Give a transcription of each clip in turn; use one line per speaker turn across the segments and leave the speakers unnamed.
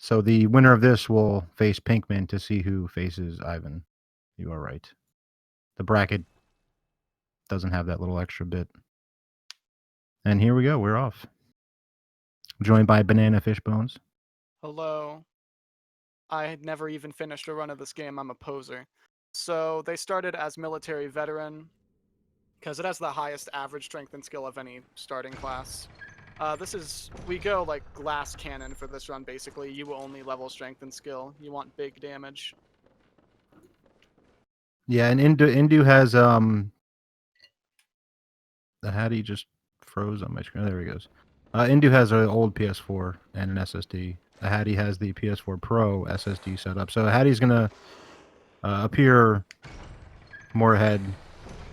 So the winner of this will face Pinkman to see who faces Ivan. You are right. The bracket doesn't have that little extra bit. And here we go. We're off. Joined by Banana Fishbones.
Hello. I had never even finished a run of this game. I'm a poser. So they started as military veteran because it has the highest average strength and skill of any starting class. We go like glass cannon for this run basically. You will only level strength and skill. You want big damage.
Yeah, and Indu has the Ahady just froze on my screen. There he goes. Indu has an old PS4 and an SSD. Ahady has the PS4 Pro SSD setup. So Ahady's gonna appear more ahead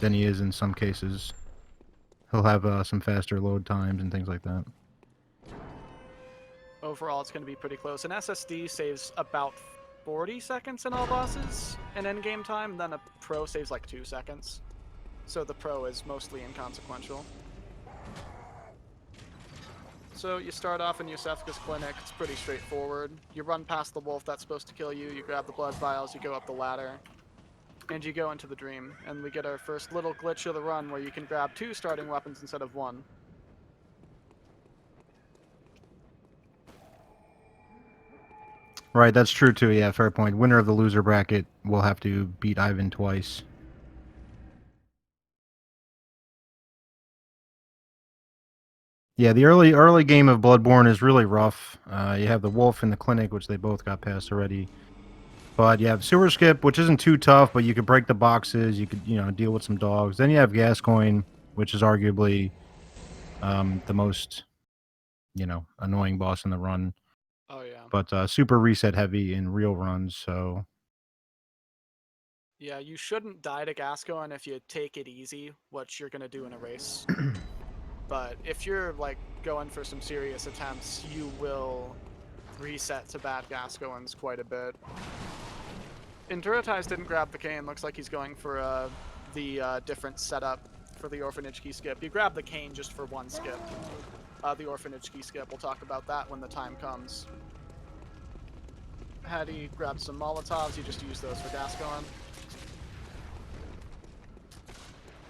than he is in some cases. He'll have some faster load times and things like that.
Overall, it's going to be pretty close. An SSD saves about 40 seconds in all bosses in endgame time, then a Pro saves like 2 seconds. So the Pro is mostly inconsequential. So you start off in Yusefka's clinic. It's pretty straightforward. You run past the wolf that's supposed to kill you, you grab the blood vials, you go up the ladder, and you go into the dream. And we get our first little glitch of the run where you can grab 2 starting weapons instead of 1.
Right, that's true too. Yeah, fair point. Winner of the loser bracket will have to beat Ivan twice. Yeah, the early game of Bloodborne is really rough. You have the wolf in the clinic, which they both got past already. But you have sewer skip, which isn't too tough, but you could break the boxes. You could, deal with some dogs. Then you have Gascoigne, which is arguably the most, annoying boss in the run.
Oh yeah.
But super reset heavy in real runs, so
Yeah, you shouldn't die to Gascoigne if you take it easy, what you're gonna do in a race. But if you're like going for some serious attempts, you will reset to bad Gascoignes quite a bit. Induratize didn't grab the cane. Looks like he's going for the different setup for the orphanage key skip. You grab the cane just for one skip. The orphanage key skip. We'll talk about that when the time comes. Ahady grabbed some Molotovs. You just use those for Gascoigne.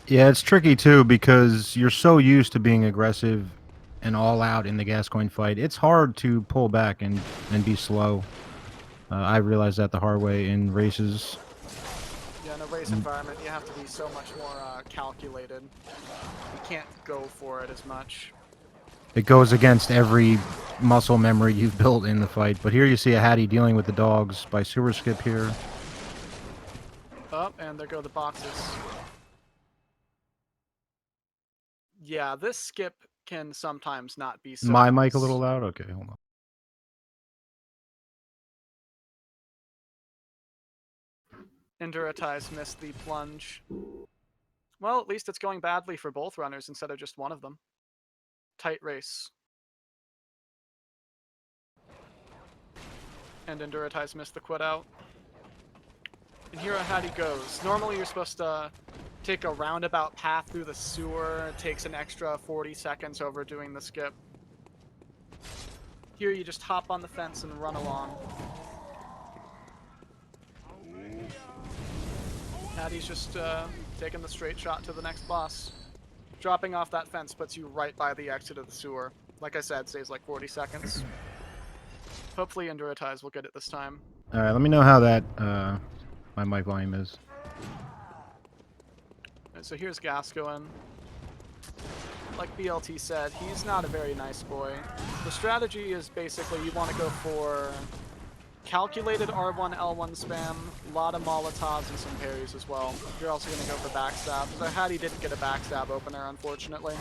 yeah, it's tricky too because you're so used to being aggressive and all out in the Gascoigne fight. It's hard to pull back and be slow. I realized that the hard way in races.
Yeah, in a race environment, you have to be so much more calculated. You can't go for it as much.
It goes against every muscle memory you've built in the fight. But here you see Ahady dealing with the dogs by sewer skip here.
Oh, and there go the boxes. Yeah, this skip can sometimes not be so
My
nice.
mic a little loud? Okay, hold on.
Induratize missed the plunge. Well, at least it's going badly for both runners instead of just one of them. Tight race. And Induratize missed the quit out. And here Ahady goes. Normally you're supposed to take a roundabout path through the sewer. It takes an extra 40 seconds over doing the skip. Here you just hop on the fence and run along. Ahady's just taking the straight shot to the next boss. Dropping off that fence puts you right by the exit of the sewer. Like I said, saves like 40 seconds. Hopefully Induratize will get it this time.
Alright, let me know how that my mic volume is.
Right, so here's Gascoigne. Like BLT said, he's not a very nice boy. The strategy is basically you want to go for calculated R1, L1 spam, a lot of Molotovs and some parries as well. You're also going to go for backstab. So Ahady didn't get a backstab opener, unfortunately.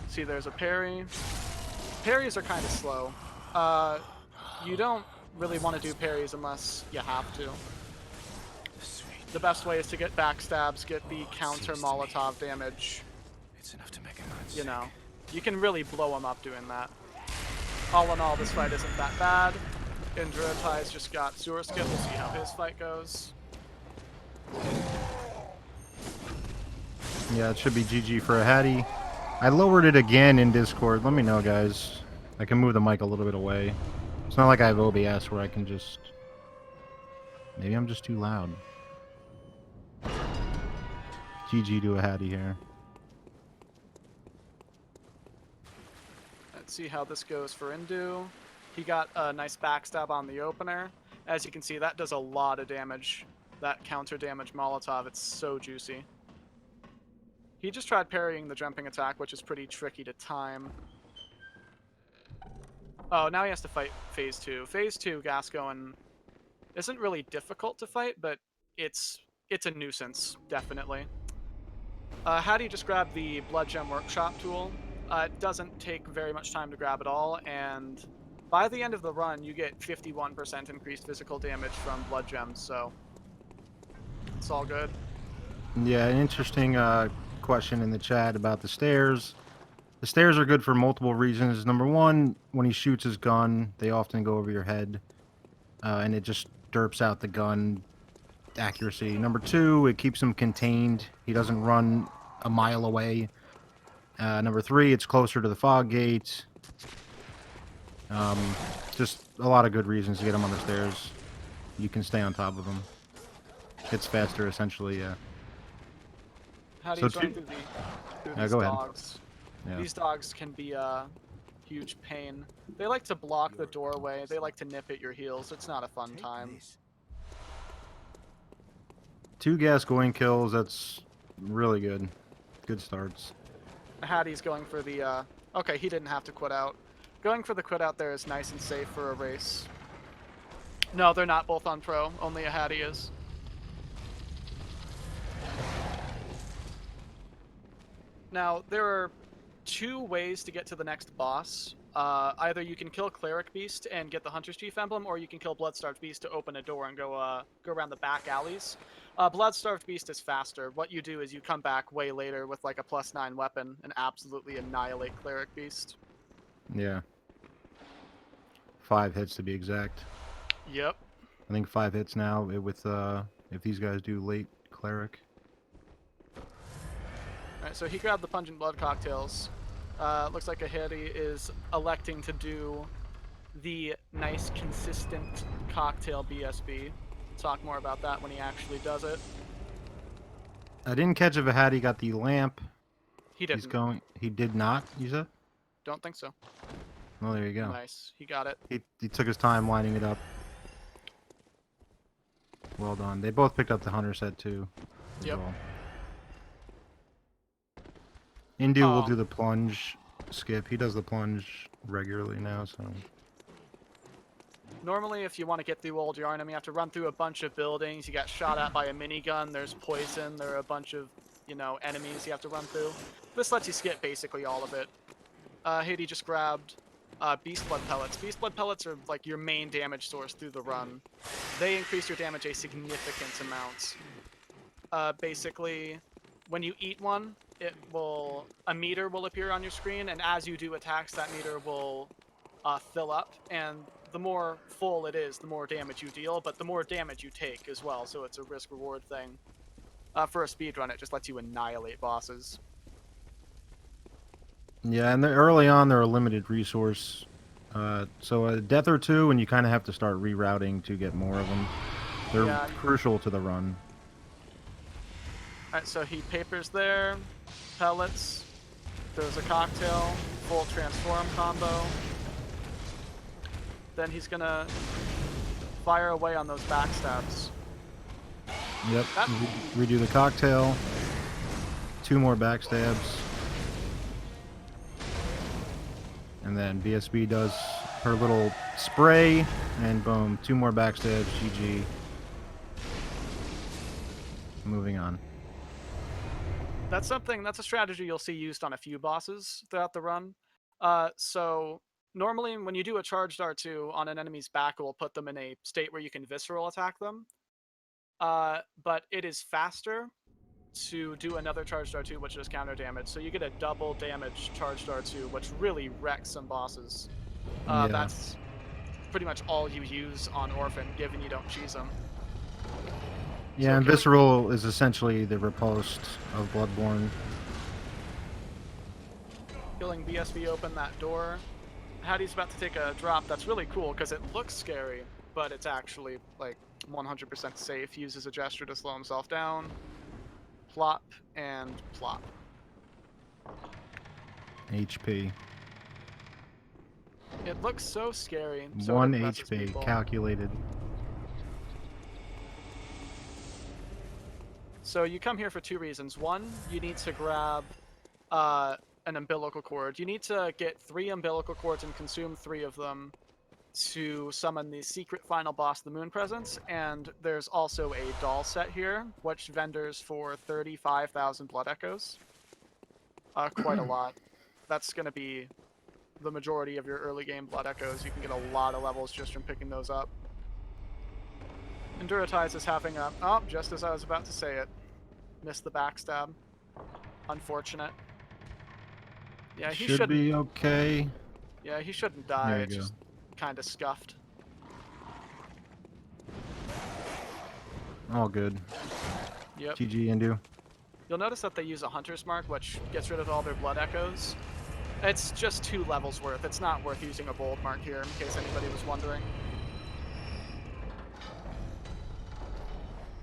See, there's a parry. Parries are kind of slow. You don't really want to do parries unless you have to. The best way is to get backstabs, get the counter Molotov damage.
It's enough to make him
you know, you can really blow him up doing that. All in all, this fight isn't that bad. Induratize just got sewer skip. We'll see how his fight goes.
Yeah, it should be GG for Ahady. I lowered it again in Discord. Let me know, guys. I can move the mic a little bit away. It's not like I have OBS where I can just... Maybe I'm just too loud. GG to Ahady here.
Let's see how this goes for Indu. He got a nice backstab on the opener. As you can see, that does a lot of damage. That counter damage Molotov, it's so juicy. He just tried parrying the jumping attack, which is pretty tricky to time. Oh, now he has to fight Phase 2. Phase 2, Gascoigne isn't really difficult to fight, but it's a nuisance, definitely. Ahady just grabbed the Blood Gem Workshop tool. It doesn't take very much time to grab it all, and by the end of the run, you get 51% increased physical damage from Blood Gems, so it's all good.
Yeah, an interesting question in the chat about the stairs. The stairs are good for multiple reasons. Number one, when he shoots his gun, they often go over your head, and it just derps out the gun accuracy. Number two, it keeps him contained. He doesn't run a mile away. Number three, it's closer to the fog gate. Just a lot of good reasons to get him on the stairs. You can stay on top of him. It's faster, essentially, yeah.
How do
So
you run through these
go ahead.
dogs?
Yeah.
These dogs can be a huge pain. They like to block the doorway. They like to nip at your heels. It's not a fun time.
2 Gascoigne kills, that's really good. Good starts.
Ahady's going for the, okay, he didn't have to quit out. Going for the quit out there is nice and safe for a race. No, they're not both on pro. Only Ahady is. Now, there are 2 ways to get to the next boss. Either you can kill Cleric Beast and get the Hunter's Chief Emblem, or you can kill Bloodstarved Beast to open a door and go around the back alleys. Bloodstarved Beast is faster. What you do is you come back way later with like a +9 weapon and absolutely annihilate Cleric Beast.
Yeah. 5 hits to be exact.
Yep.
I think 5 hits now with if these guys do late Cleric.
Alright, so he grabbed the Pungent Blood Cocktails. Looks like Ahady is electing to do the nice, consistent cocktail BSB. Talk more about that when he actually does it.
I didn't catch if Ahady got the lamp.
He didn't.
He did not, you said?
Don't think so.
Well, there you go.
Nice. He got it.
He took his time lining it up. Well done. They both picked up the hunter set too.
Yep.
Well. Indu will do the plunge skip. He does the plunge regularly now, so...
Normally, if you want to get through Old Yarnum, you have to run through a bunch of buildings. You get shot at by a minigun. There's poison. There are a bunch of, enemies you have to run through. This lets you skip basically all of it. Ahady just grabbed Beast Blood Pellets. Beast Blood Pellets are like your main damage source through the run. They increase your damage a significant amount. Basically, when you eat one, a meter will appear on your screen, and as you do attacks, that meter will fill up, and the more full it is, the more damage you deal, but the more damage you take as well, so it's a risk-reward thing. For a speedrun, it just lets you annihilate bosses.
Yeah, and early on, they're a limited resource. So a death or two, and you kind of have to start rerouting to get more of them. They're crucial to the run.
Alright, so he papers there, pellets, throws a cocktail, full transform combo. Then he's gonna fire away on those backstabs.
Yep, redo the cocktail. 2 more backstabs. And then BSB does her little spray, and boom, 2 more backstabs, GG. Moving on.
That's a strategy you'll see used on a few bosses throughout the run. So normally when you do a charged R2 on an enemy's back, it will put them in a state where you can visceral attack them. But it is faster to do another charged R2, which is counter damage. So you get a double damage charged R2, which really wrecks some bosses. That's pretty much all you use on Orphan, given you don't cheese them.
Yeah, so and Visceral is essentially the riposte of Bloodborne.
Killing BSB open that door. Ahady's about to take a drop. That's really cool because it looks scary, but it's actually like 100% safe. He uses a gesture to slow himself down. Plop and plop.
HP.
It looks so scary, so it
1
impresses
HP
people.
calculated.
So you come here for 2 reasons. One, you need to grab an umbilical cord. You need to get 3 umbilical cords and consume 3 of them to summon the secret final boss, the Moon Presence. And there's also a doll set here, which vendors for 35,000 blood echoes. Quite a lot. That's going to be the majority of your early game blood echoes. You can get a lot of levels just from picking those up. Induratize is having a... Oh, just as I was about to say it. Missed the backstab. Unfortunate. Yeah, he
Should be okay.
Yeah, he shouldn't die.
There you
It's
go.
just kind of scuffed.
All good.
Yep.
GG, Indu.
You'll notice that they use a Hunter's Mark, which gets rid of all their blood echoes. It's just 2 levels worth. It's not worth using a bold mark here, in case anybody was wondering.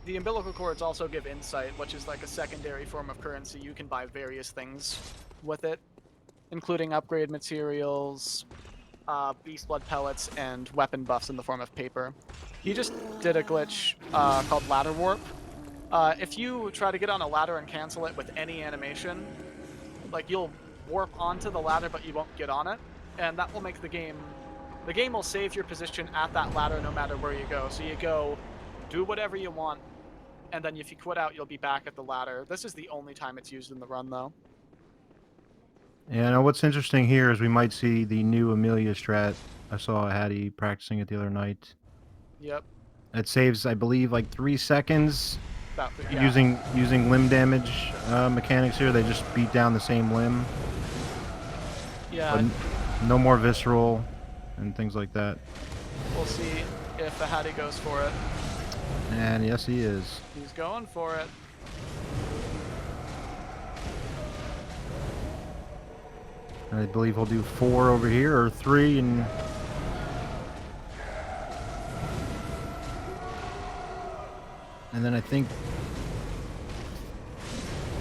The umbilical cords also give insight, which is like a secondary form of currency. You can buy various things with it, including upgrade materials, beast blood pellets, and weapon buffs in the form of paper. He just did a glitch called ladder warp. If you try to get on a ladder and cancel it with any animation, like you'll warp onto the ladder but you won't get on it, and that will make the game will save your position at that ladder no matter where you go. So you go, do whatever you want, and then if you quit out, you'll be back at the ladder. This is the only time it's used in the run, though.
Yeah, now what's interesting here is we might see the new Amelia strat. I saw Ahady practicing it the other night.
Yep.
It saves, I believe, like 3 seconds
Yeah.
using limb damage mechanics here. They just beat down the same limb.
Yeah.
But no more visceral and things like that.
We'll see if Ahady goes for it.
And yes, he is.
He's going for it.
I believe he'll do 4 over here, or 3, and... And then I think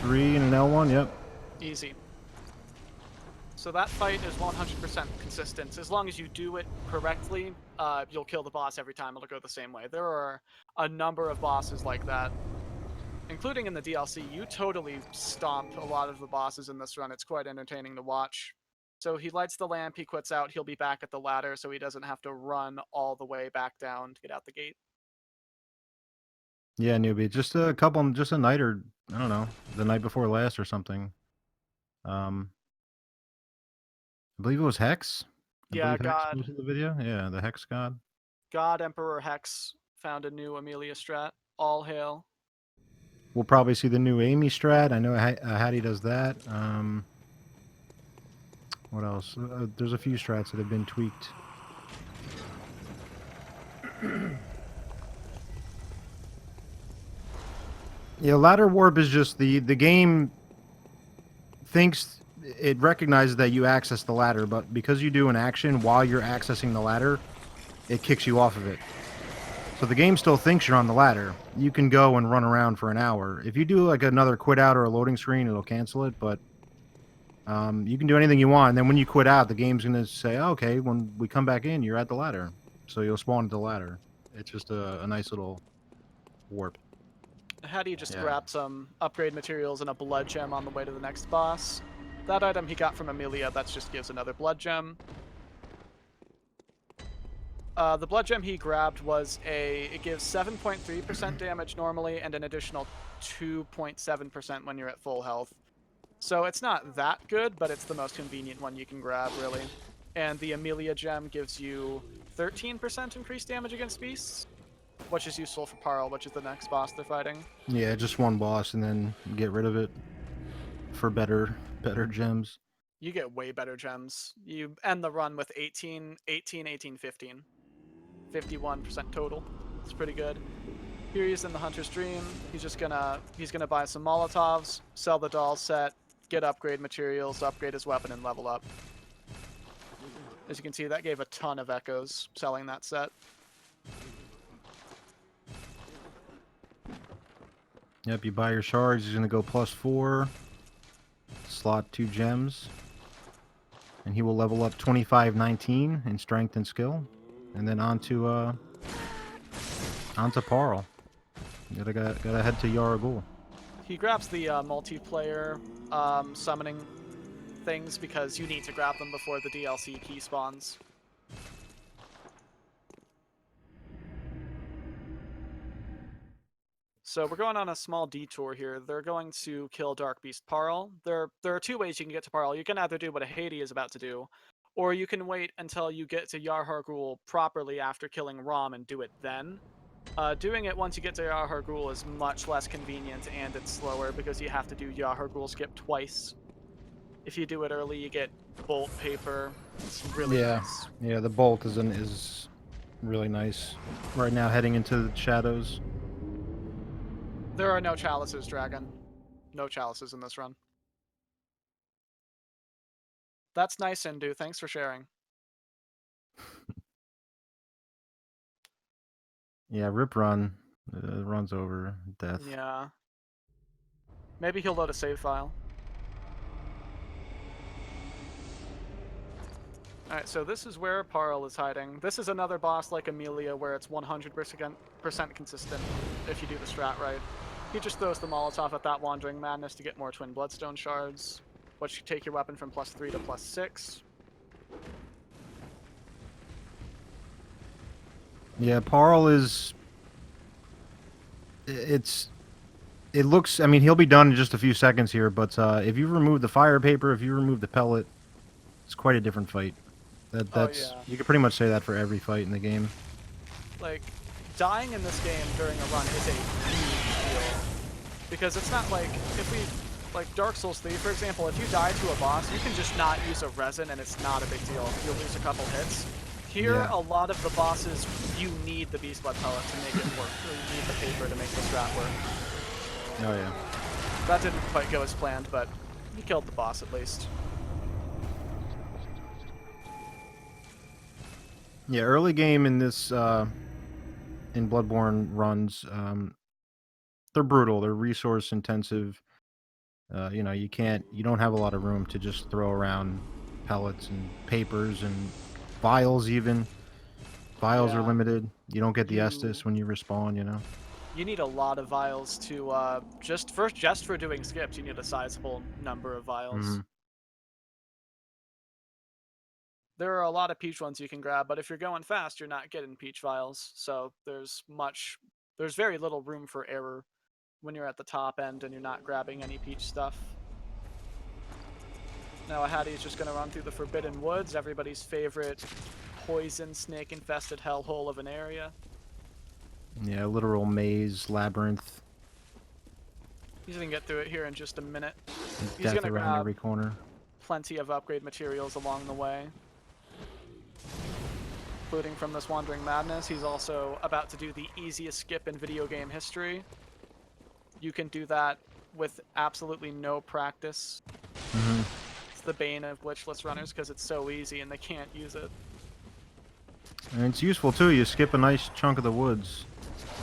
3 and an L1, yep.
Easy. So that fight is 100% consistent. As long as you do it correctly, you'll kill the boss every time. It'll go the same way. There are a number of bosses like that, including in the DLC. You totally stomp a lot of the bosses in this run. It's quite entertaining to watch. So he lights the lamp, he quits out, he'll be back at the ladder so he doesn't have to run all the way back down to get out the gate.
Yeah, newbie. Just a night, or I don't know, the night before last or something. I believe it was Hex.
Yeah,
Hex
God.
posted the video. Yeah, the Hex God.
God Emperor Hex found a new Amelia strat. All hail.
We'll probably see the new Amy strat. I know Ahady does that. What else? There's a few strats that have been tweaked. Yeah, ladder warp is just the game thinks it recognizes that you access the ladder, but because you do an action while you're accessing the ladder, it kicks you off of it. So the game still thinks you're on the ladder. You can go and run around for an hour. If you do like another quit out or a loading screen, it'll cancel it, but you can do anything you want. And then when you quit out, the game's going to say, oh, okay, when we come back in, you're at the ladder. So you'll spawn at the ladder. It's just a nice little warp.
How do you just grab some upgrade materials and a blood gem on the way to the next boss? That item he got from Amelia, that just gives another blood gem. The blood gem he grabbed was it gives 7.3% damage normally and an additional 2.7% when you're at full health. So it's not that good, but it's the most convenient one you can grab, really. And the Amelia gem gives you 13% increased damage against beasts, which is useful for Parl, which is the next boss they're fighting.
Yeah, just one boss and then get rid of it for better gems.
You get way better gems. You end the run with 18, 15. 51% total. It's pretty good. Here he's in the Hunter's Dream. He's gonna buy some Molotovs, sell the doll set, get upgrade materials, upgrade his weapon, and level up. As you can see, that gave a ton of echoes selling that set.
Yep, you buy your shards, he's gonna go +4. Slot 2 gems. And he will level up 2519 in strength and skill. And then onto Parl. Gotta head to Yaragul.
He grabs the multiplayer summoning things because you need to grab them before the DLC key spawns. So we're going on a small detour here. They're going to kill Dark Beast Parl. There are two ways you can get to Parl. You can either do what Ahady is about to do, or you can wait until you get to Yarhargul properly after killing Rom and do it then. Doing it once you get to Yarhargul is much less convenient and it's slower because you have to do Yarhargul skip twice. If you do it early, you get bolt paper. It's really nice.
Yeah, the bolt is really nice. Right now, heading into the shadows.
There are no chalices, Dragon. No chalices in this run. That's nice, Indu. Thanks for sharing.
Yeah, rip run. Run's over. Death.
Yeah. Maybe he'll load a save file. Alright, so this is where Parl is hiding. This is another boss like Amelia where it's 100% consistent if you do the strat right. He just throws the Molotov at that Wandering Madness to get more Twin Bloodstone shards, which take your weapon from +3 to +6.
Yeah, Parl is... It looks... I mean, he'll be done in just a few seconds here, but if you remove the fire paper, if you remove the pellet, it's quite a different fight. That's...
Oh, yeah.
You could pretty much say that for every fight in the game.
Like, dying in this game during a run is a huge deal. Because it's not like, if we... Like, Dark Souls 3, for example, if you die to a boss, you can just not use a resin and it's not a big deal. You'll lose a couple hits. Here, a lot of the bosses, you need the Beast Blood pellet to make it work. Or you need the paper to make the strat work.
Oh, yeah.
That didn't quite go as planned, but you killed the boss at least.
Yeah, early game in this, in Bloodborne runs, they're brutal. They're resource intensive. You know, you don't have a lot of room to just throw around pellets and papers and vials even. Vials are limited. You don't get the Estus when you respawn, you know?
You need a lot of vials to, just for doing skips, you need a sizable number of vials. There are a lot of peach ones you can grab, but if you're going fast, you're not getting peach vials, so there's very little room for error when you're at the top end and you're not grabbing any peach stuff. Now Ahady's just going to run through the Forbidden Woods, everybody's favorite poison snake-infested hellhole of an area.
Yeah, literal maze, labyrinth.
He's going to get through it here in just a minute. He's
Death
going to
around
grab
every corner.
plenty of upgrade materials along the way, including from this Wandering Madness. He's also about to do the easiest skip in video game history. You can do that with absolutely no practice. It's the bane of glitchless runners because it's so easy and they can't use it.
And it's useful too, you skip a nice chunk of the woods.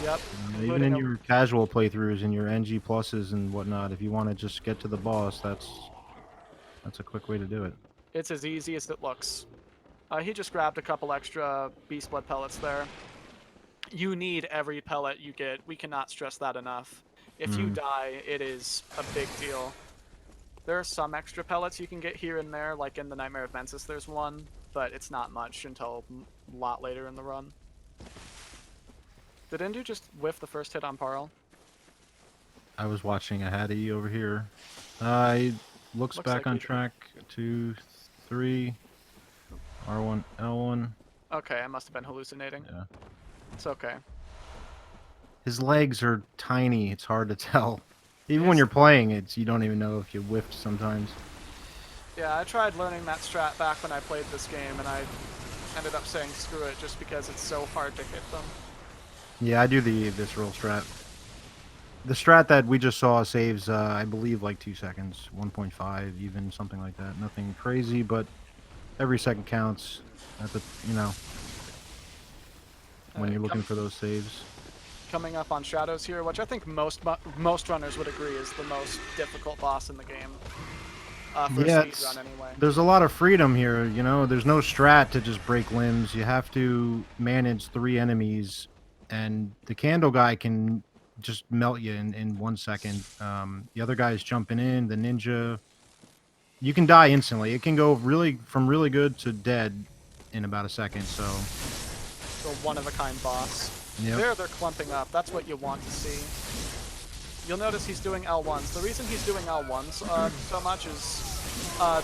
Yep.
Even in your casual playthroughs and your NG pluses and whatnot, if you want to just get to the boss, that's a quick way to do it.
It's as easy as it looks. He just grabbed a couple extra Beast Blood pellets there. You need every pellet you get. We cannot stress that enough. If you die, it is a big deal. There are some extra pellets you can get here and there, like in the Nightmare of Mensis there's one, but it's not much until a lot later in the run. Did Indu just whiff the first hit on Parl?
I was watching Ahady over here. He looks back
like
on track. 2, 3, R1, L1.
Okay, I must have been hallucinating.
Yeah.
It's okay.
His legs are tiny. It's hard to tell. Even when you're playing, you don't even know if you whiffed sometimes.
Yeah, I tried learning that strat back when I played this game, and I ended up saying screw it just because it's so hard to hit them.
Yeah, I do the visceral strat. The strat that we just saw saves, I believe, like 2 seconds, 1.5, even something like that. Nothing crazy, but every second counts at the, you know, when you're looking for those saves.
Coming up on Shadows here, which I think most runners would agree is the most difficult boss in the game. For a speedrun, anyway.
There's a lot of freedom here, you know. There's no strat to just break limbs. You have to manage 3 enemies, and the candle guy can just melt you in 1 second. The other guy's jumping in, the ninja. You can die instantly. It can go from really good to dead in about a second, so...
The one-of-a-kind boss.
Yep.
There, they're clumping up. That's what you want to see. You'll notice he's doing L1s. The reason he's doing L1s so much is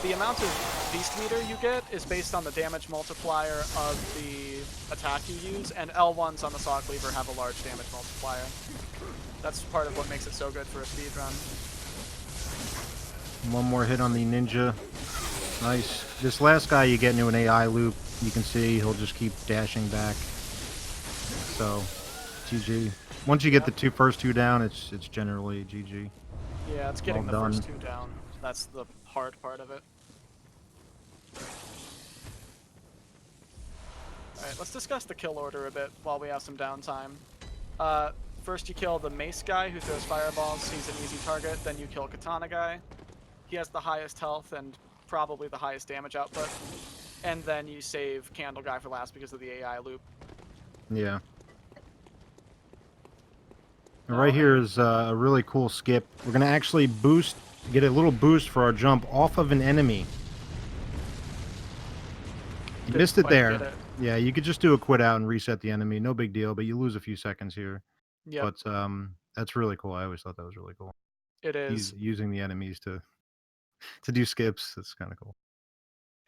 the amount of beast meter you get is based on the damage multiplier of the attack you use, and L1s on the saw cleaver have a large damage multiplier. That's part of what makes it so good for a speedrun.
One more hit on the ninja. Nice. This last guy, you get into an AI loop. You can see he'll just keep dashing back. So, GG. Once you get the first two down, it's generally GG.
Yeah, it's getting the first 2 down. That's the hard part of it. Alright, let's discuss the kill order a bit while we have some downtime. First you kill the mace guy who throws fireballs. He's an easy target. Then you kill katana guy. He has the highest health and probably the highest damage output. And then you save candle guy for last because of the AI loop.
Yeah. Right here is a really cool skip. We're going to actually get a little boost for our jump off of an enemy. You missed it there. Yeah, you could just do a quit out and reset the enemy. No big deal, but you lose a few seconds here.
Yep.
But that's really cool. I always thought that was really cool.
It is.
Using the enemies to do skips. That's kind of cool.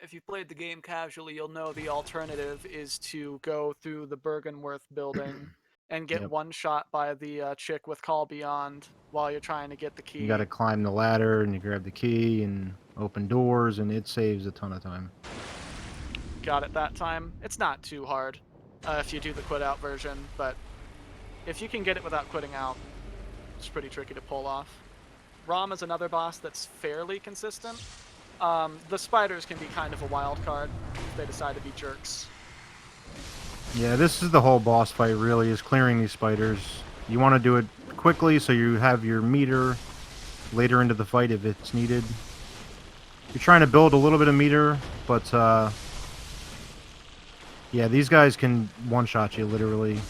If you played the game casually, you'll know the alternative is to go through the Bergenworth building and get one shot by the chick with Call Beyond while you're trying to get the key.
You got to climb the ladder and you grab the key and open doors, and it saves a ton of time.
Got it that time. It's not too hard if you do the quit out version, but if you can get it without quitting out, it's pretty tricky to pull off. Rom is another boss that's fairly consistent. The spiders can be kind of a wild card if they decide to be jerks.
Yeah, this is the whole boss fight, really, is clearing these spiders. You want to do it quickly so you have your meter later into the fight if it's needed. You're trying to build a little bit of meter, but yeah, these guys can one-shot you, literally.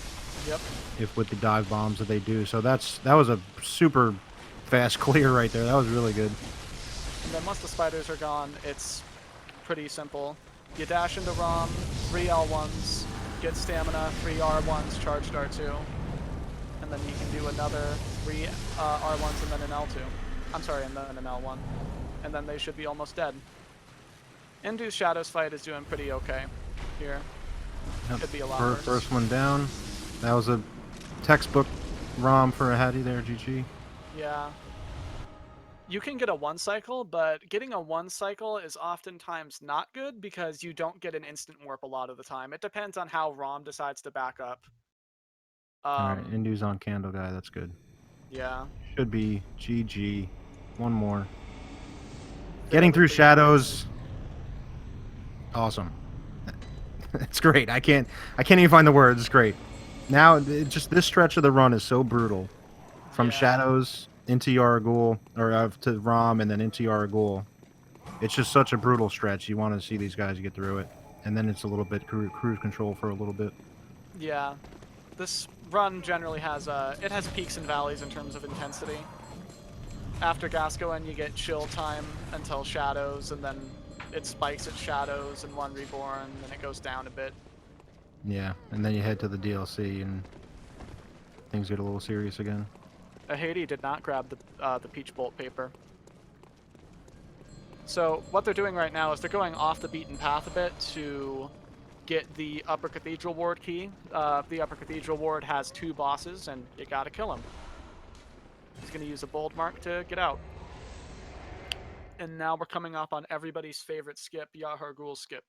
Yep.
If with the dive bombs that they do. So that was a super fast clear right there. That was really good.
And then once the spiders are gone, it's pretty simple. You dash into ROM, 3 L1s, get stamina, 3 R1s, charged R2. And then you can do another 3 R1s and then an L2. I'm sorry, and then an L1. And then they should be almost dead. Indu's Shadows fight is doing pretty okay here.
Yep.
Could be a lot worse.
First one down. That was a textbook ROM for Ahady there, GG.
Yeah. You can get a 1 cycle, but getting a 1 cycle is oftentimes not good because you don't get an instant warp a lot of the time. It depends on how ROM decides to back up.
Alright, Indu's on candle guy, that's good.
Yeah.
Should be GG. One more. Getting through shadows. Awesome. It's great. I can't even find the words. It's great. Now, just this stretch of the run is so brutal. From shadows into Yaragul, or to Rom, and then into Yaragul. It's just such a brutal stretch. You want to see these guys get through it. And then it's a little bit cruise control for a little bit.
Yeah. This run generally has it has peaks and valleys in terms of intensity. After Gascoigne, you get chill time until Shadows, and then it spikes at Shadows and 1 Reborn, and it goes down a bit.
Yeah, and then you head to the DLC, and things get a little serious again.
Ahady did not grab the Peach Bolt paper. So what they're doing right now is they're going off the beaten path a bit to get the Upper Cathedral Ward key. The Upper Cathedral Ward has 2 bosses, and you gotta kill them. He's gonna use a bold mark to get out. And now we're coming up on everybody's favorite skip, Yahar'gul skip.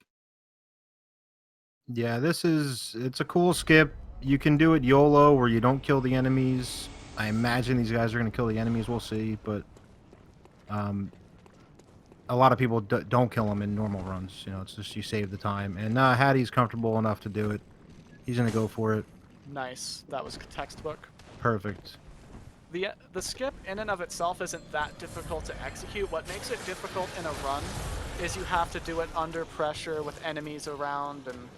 Yeah, it's a cool skip. You can do it YOLO, where you don't kill the enemies. I imagine these guys are going to kill the enemies, we'll see, but a lot of people don't kill him in normal runs. You know, it's just you save the time. And Hattie's comfortable enough to do it. He's gonna go for it.
Nice. That was textbook.
Perfect.
The skip in and of itself isn't that difficult to execute. What makes it difficult in a run is you have to do it under pressure with enemies around, and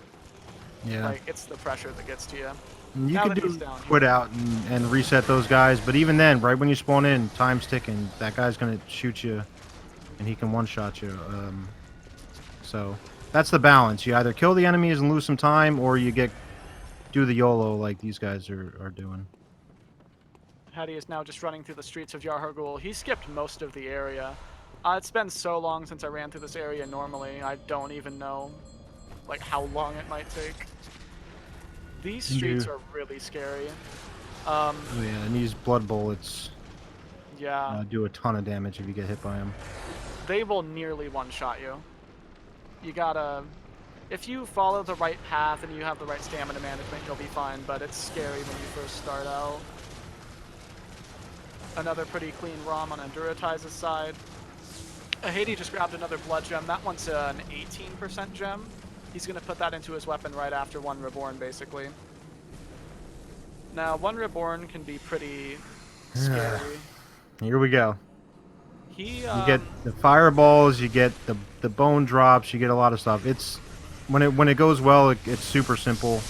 Yeah.
like it's the pressure that gets to you.
And you
Now
could
that he's
do
down
quit
here.
out and reset those guys, but even then, right when you spawn in, time's ticking. That guy's gonna shoot you, and he can one-shot you. So that's the balance. You either kill the enemies and lose some time, or you do the YOLO like these guys are doing.
Ahady is now just running through the streets of Yarhargul. He skipped most of the area. It's been so long since I ran through this area normally, I don't even know like how long it might take. These streets are really scary.
Oh yeah, and these blood bullets
Yeah,
do a ton of damage if you get hit by them.
they will nearly one-shot you. You gotta... If you follow the right path and you have the right stamina management, you'll be fine, but it's scary when you first start out. Another pretty clean ROM on Induratize's side. Ahady just grabbed another blood gem. That one's an 18% gem. He's going to put that into his weapon right after One Reborn, basically. Now, One Reborn can be pretty scary.
Here we go.
You
You get the fireballs, you get the bone drops, you get a lot of stuff. It's when it goes well, it's super simple,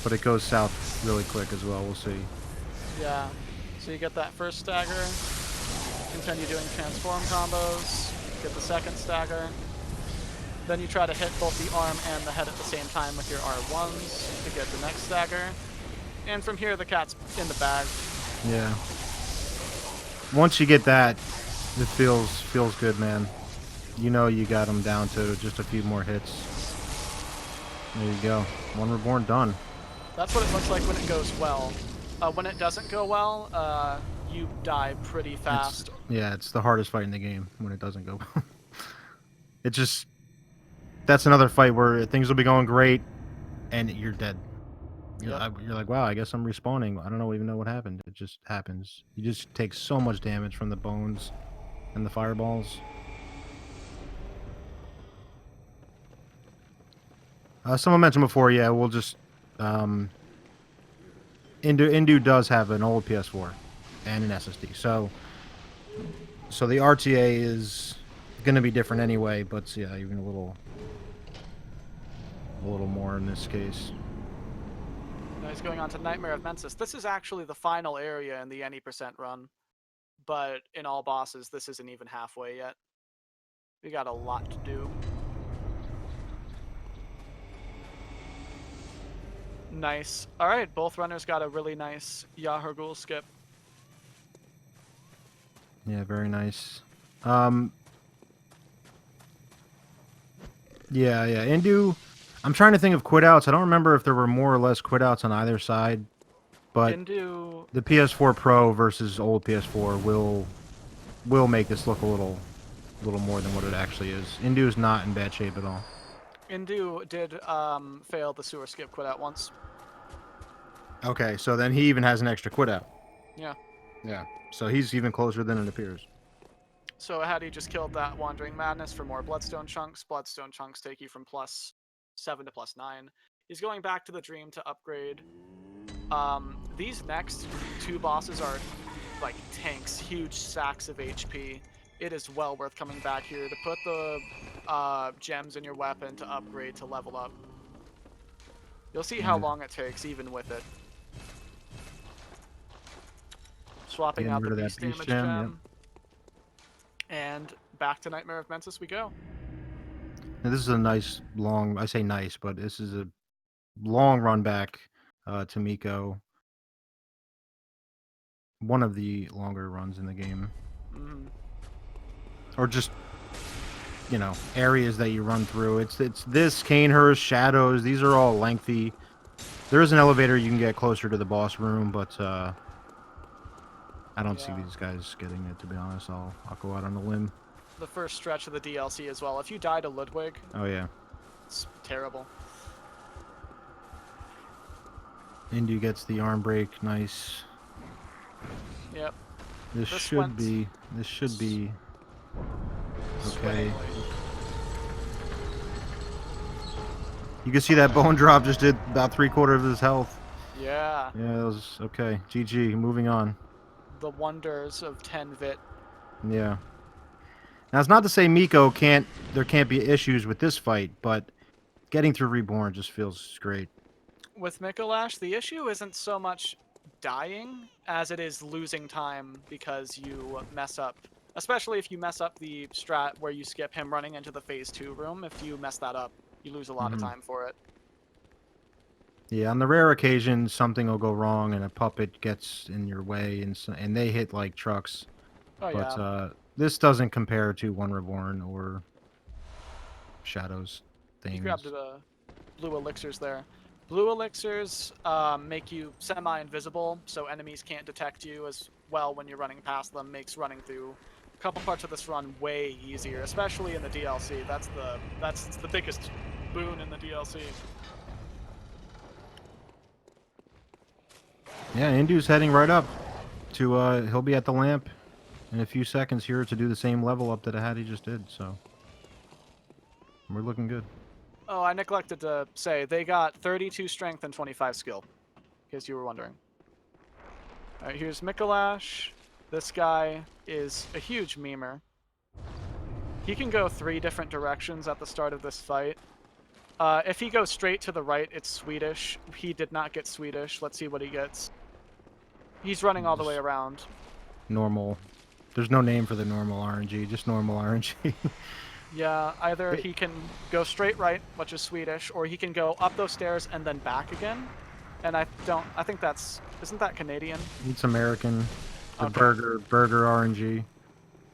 but it goes south really quick as well. We'll see.
Yeah. So you get that first stagger, continue doing transform combos, get the second stagger. Then you try to hit both the arm and the head at the same time with your R1s to get the next stagger. And from here, the cat's in the bag.
Yeah. Once you get that, it feels good, man. You know you got him down to just a few more hits. There you go. One Reborn done.
That's what it looks like when it goes well. When it doesn't go well, you die pretty fast.
It's the hardest fight in the game when it doesn't go well. It just... That's another fight where things will be going great, and you're dead. You're like, wow, I guess I'm respawning. I don't even know what happened. It just happens. You just take so much damage from the bones and the fireballs. Someone mentioned before, yeah, we'll just... Indu does have an old PS4 and an SSD, so the RTA is going to be different anyway, but yeah, even a little more in this case.
Now he's going on to Nightmare of Mensis. This is actually the final area in the any percent run, but in all bosses, this isn't even halfway yet. We got a lot to do. Nice. All right, both runners got a really nice Yahargul skip.
Yeah, very nice. Yeah, Indu. I'm trying to think of quit outs. I don't remember if there were more or less quit outs on either side, but
Indu...
the PS4 Pro versus old PS4 will make this look a little more than what it actually is. Indu is not in bad shape at all.
Indu did fail the sewer skip quit out once.
Okay, so then he even has an extra quit out.
Yeah.
Yeah. So he's even closer than it appears.
So Ahady just killed that Wandering Madness for more Bloodstone Chunks. Bloodstone Chunks take you from +7 to +9. He's going back to the Dream to upgrade. These next two bosses are like tanks, huge sacks of HP. It is well worth coming back here to put the gems in your weapon to upgrade to level up. You'll see how long it takes even with it. Swapping out the beast damage gem. And back to Nightmare of Mensis we go.
Now, this is a nice, long... I say nice, but this is a long run back to Miko. One of the longer runs in the game. Or just, you know, areas that you run through. It's this, Canehurst, Shadows. These are all lengthy. There is an elevator you can get closer to the boss room, but I don't see these guys getting it, to be honest. I'll go out on a limb.
The first stretch of the DLC as well. If you die to Ludwig...
Oh, yeah.
It's terrible.
Indu gets the arm break. Nice.
Yep.
This should be Okay.
Swimmingly.
You can see that bone drop just did about 3/4 of his health.
Yeah.
Yeah, that was okay. GG. Moving on.
The wonders of 10-bit.
Yeah. Now it's not to say there can't be issues with this fight, but getting through Reborn just feels great.
With Mikolash, the issue isn't so much dying as it is losing time because you mess up. Especially if you mess up the strat where you skip him running into the phase 2 room. If you mess that up, you lose a lot of
Mhm.
time for it.
Yeah, on the rare occasion something will go wrong and a puppet gets in your way and they hit like trucks.
Oh
But
yeah.
this doesn't compare to One Reborn or Shadows
You grabbed
things.
the blue elixirs there. Blue elixirs make you semi-invisible, so enemies can't detect you as well when you're running past them. Makes running through a couple parts of this run way easier, especially in the DLC. That's the biggest boon in the DLC.
Yeah, Indu's heading right up to he'll be at the lamp in a few seconds here to do the same level up that Ahady just did, so we're looking good.
Oh, I neglected to say they got 32 strength and 25 skill, in case you were wondering. All right, here's Mikolash. This guy is a huge memer. He can go 3 different directions at the start of this fight. If he goes straight to the right, it's Swedish. He did not get Swedish. Let's see what he gets. He's running all the way
Just
around.
normal. There's no name for the normal RNG, just normal RNG.
Yeah, either
It-
he can go straight right, which is Swedish, or he can go up those stairs and then back again. And I think isn't that Canadian?
It's American. The
Okay.
burger RNG.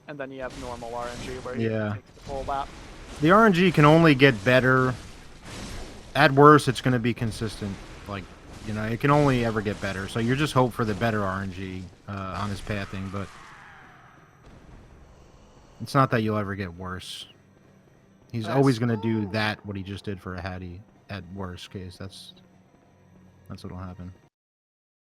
And then you have normal RNG where he
Yeah.
takes the full lap.
The RNG can only get better. At worst, it's going to be consistent. Like, it can only ever get better. So you're just hope for the better RNG on his pathing, but it's not that you'll ever get worse. He's always
Nice.
going to do that, what he just did for a Hattie, at worst case. That's what'll happen.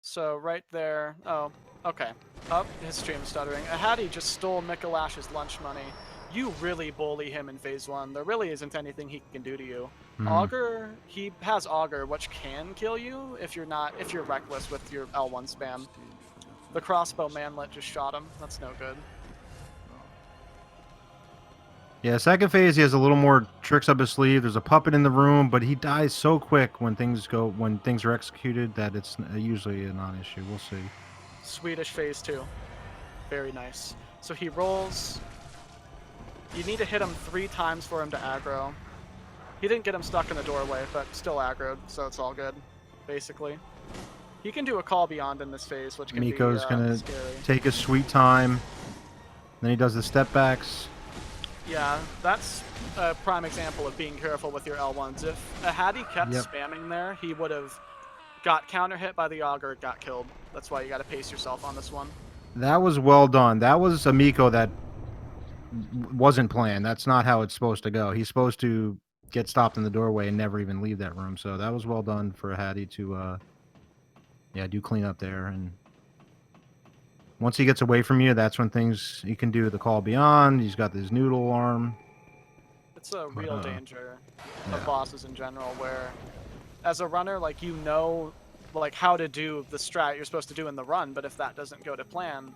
So right there. Oh, okay. Up, his stream's stuttering. Ahady just stole Mikolash's lunch money. You really bully him in phase 1. There really isn't anything he can do to you. Augur, he has Augur, which can kill you if you're reckless with your L1 spam. The crossbow manlet just shot him. That's no good.
Yeah, second phase, he has a little more tricks up his sleeve. There's a puppet in the room, but he dies so quick when things are executed that it's usually a non-issue. We'll see.
Swedish phase 2. Very nice. So he rolls. You need to hit him 3 times for him to aggro. He didn't get him stuck in the doorway, but still aggroed, so it's all good, basically. He can do a call beyond in this phase, which can
Miko's
be
gonna
scary.
take his sweet time. Then he does the step backs.
Yeah, that's a prime example of being careful with your L1s. If Ahady kept spamming there, he would have got counter hit by the Augur, got killed. That's why you got to pace yourself on this one.
That was well done. That was a Miko that wasn't planned. That's not how it's supposed to go. He's supposed to get stopped in the doorway and never even leave that room. So that was well done for Ahady to, do clean up there. And once he gets away from you, that's when he can do the call beyond. He's got this noodle arm.
It's a real danger of
Yeah.
bosses in general, where as a runner, like, you know, like, how to do the strat you're supposed to do in the run, but if that doesn't go to plan,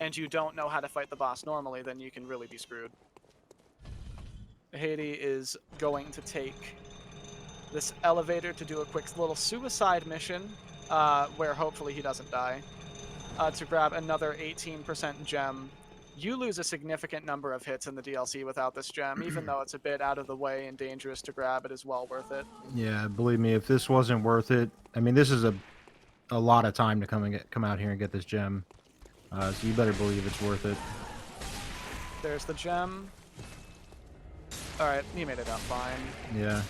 and you don't know how to fight the boss normally, then you can really be screwed. Ahady is going to take this elevator to do a quick little suicide mission, where hopefully he doesn't die, to grab another 18% gem. You lose a significant number of hits in the DLC without this gem, even though it's a bit out of the way and dangerous to grab, it is well worth it.
Yeah, believe me, if this wasn't worth it, I mean, this is a lot of time to come out here and get this gem. So you better believe it's worth it.
There's the gem. Alright, he made it out fine.
Yeah.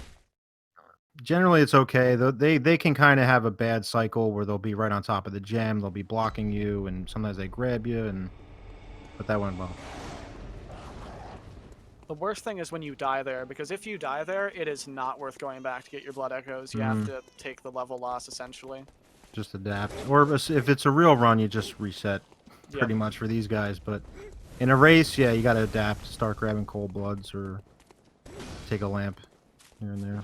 Generally, it's okay. They can kind of have a bad cycle where they'll be right on top of the gem, they'll be blocking you, and sometimes they grab you, but that went well.
The worst thing is when you die there, because if you die there, it is not worth going back to get your blood echoes. You have to take the level loss, essentially.
Just adapt. Or if it's a real run, you just reset pretty much for these guys, but In a race, yeah, you gotta adapt. Start grabbing cold bloods or take a lamp here and there.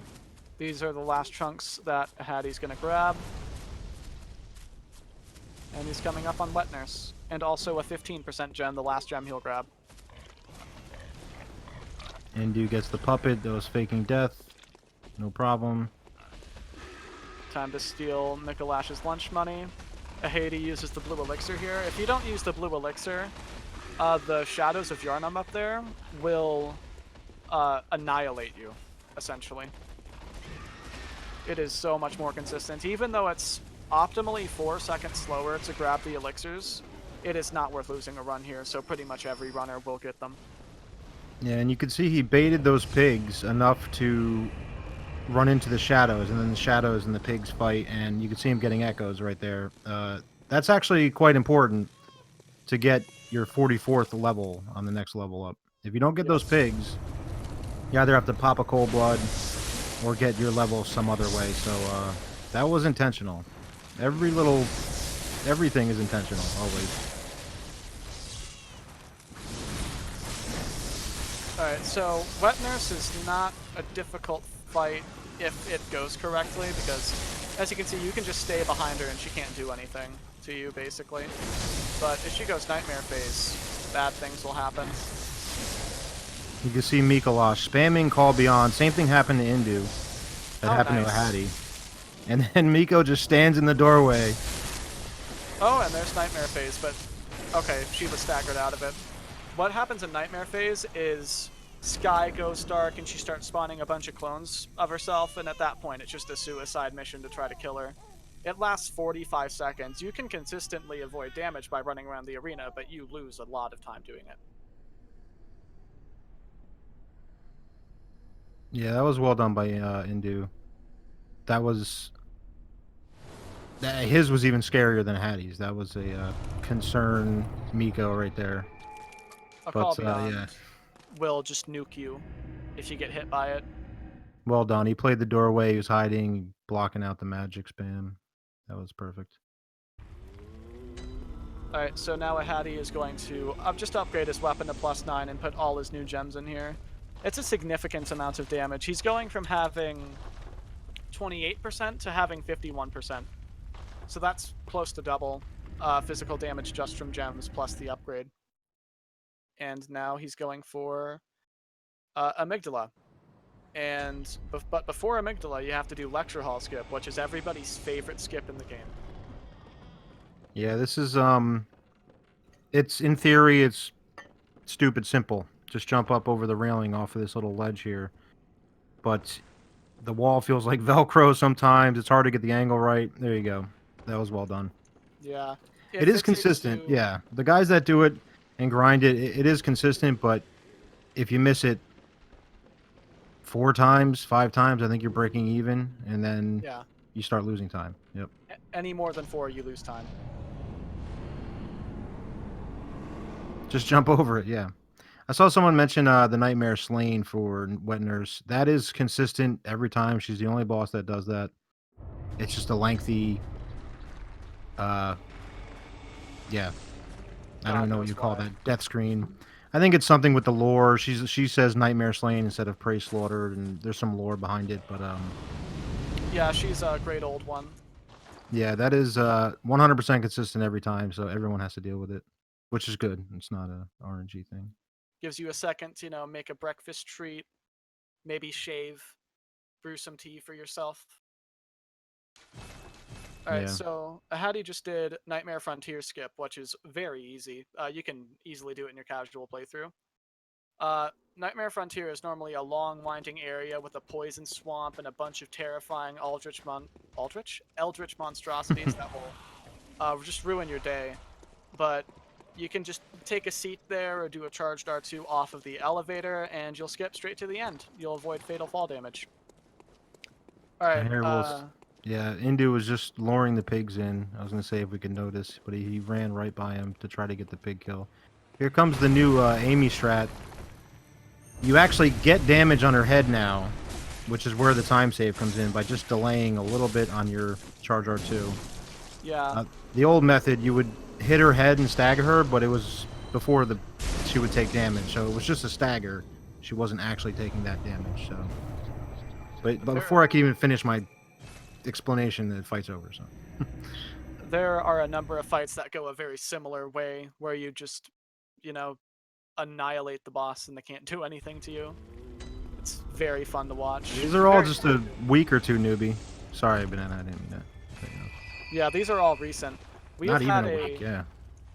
These are the last chunks that Ahady's gonna grab. And he's coming up on Wet Nurse. And also a 15% gem, the last gem he'll grab.
Indu gets the puppet that was faking death. No problem.
Time to steal Mikolash's lunch money. Ahady uses the blue elixir here. If you don't use the blue elixir, the shadows of Yarnum up there will annihilate you, essentially. It is so much more consistent. Even though it's optimally 4 seconds slower to grab the elixirs, it is not worth losing a run here, so pretty much every runner will get them.
Yeah, and you can see he baited those pigs enough to run into the shadows, and then the shadows and the pigs fight, and you can see him getting echoes right there. That's actually quite important to get your 44th level on the next level up. If you don't get those pigs, you either have to pop a cold blood or get your level some other way. So that was intentional. Everything is intentional, always.
Alright, so Wet Nurse is not a difficult fight if it goes correctly, because as you can see, you can just stay behind her and she can't do anything to you, basically. But if she goes Nightmare Phase, bad things will happen.
You can see Mikolash spamming Call Beyond. Same thing happened to Indu. That happened to Ahady. And then Miko just stands in the doorway.
Oh, and there's Nightmare Phase, but okay, she was staggered out of it. What happens in Nightmare Phase is Sky goes dark and she starts spawning a bunch of clones of herself, and at that point it's just a suicide mission to try to kill her. It lasts 45 seconds. You can consistently avoid damage by running around the arena, but you lose a lot of time doing it.
Yeah, that was well done by Indu. That was... his was even scarier than Hattie's. That was a concern Miko right there.
A Call
But
Beyond
yeah,
will just nuke you if you get hit by it.
well done. He played the doorway. He was hiding, blocking out the magic spam. That was perfect.
Alright, so now Ahady is going to just upgrade his weapon to +9 and put all his new gems in here. It's a significant amount of damage. He's going from having 28% to having 51%. So that's close to double physical damage just from gems plus the upgrade. And now he's going for Amygdala. But before Amygdala, you have to do Lecture Hall skip, which is everybody's favorite skip in the game.
Yeah, this is it's in theory it's stupid simple. Just jump up over the railing off of this little ledge here. But the wall feels like Velcro sometimes. It's hard to get the angle right. There you go. That was well done.
Yeah.
It is consistent. Yeah. The guys that do it and grind it, it is consistent, but if you miss it 4 times, 5 times, I think you're breaking even, and then you start losing time. Yep.
Any more than 4, you lose time.
Just jump over it, yeah. I saw someone mention the Nightmare Slain for Wet Nurse. That is consistent every time. She's the only boss that does that. It's just a lengthy, yeah. I don't know what you call that. Death screen. I think it's something with the lore. She says Nightmare Slain instead of Prey Slaughtered, and there's some lore behind it, but
yeah, she's a great old one.
Yeah, that is 100% consistent every time, so everyone has to deal with it, which is good. It's not a RNG thing.
Gives you a second to, make a breakfast treat, maybe shave, brew some tea for yourself. Alright, so Ahady just did Nightmare Frontier skip, which is very easy. You can easily do it in your casual playthrough. Nightmare Frontier is normally a long, winding area with a poison swamp and a bunch of terrifying eldritch monstrosities that will just ruin your day. But you can just take a seat there or do a charged R2 off of the elevator, and you'll skip straight to the end. You'll avoid fatal fall damage. Alright,
yeah, Indu was just luring the pigs in. I was going to say if we could notice, but he ran right by him to try to get the pig kill. Here comes the new Amy strat. You actually get damage on her head now, which is where the time save comes in, by just delaying a little bit on your charge R2.
Yeah.
The old method, you would hit her head and stagger her, but it was before the she would take damage. So it was just a stagger. She wasn't actually taking that damage. So, but before I could even finish my explanation, the fight's over. So
there are a number of fights that go a very similar way, where you just, you know, annihilate the boss and they can't do anything to you. It's very fun to watch.
these are all just a week or two, newbie. Sorry, Banana, I didn't mean that.
Yeah, these are all recent. We
Not
have
even
had
a week, yeah.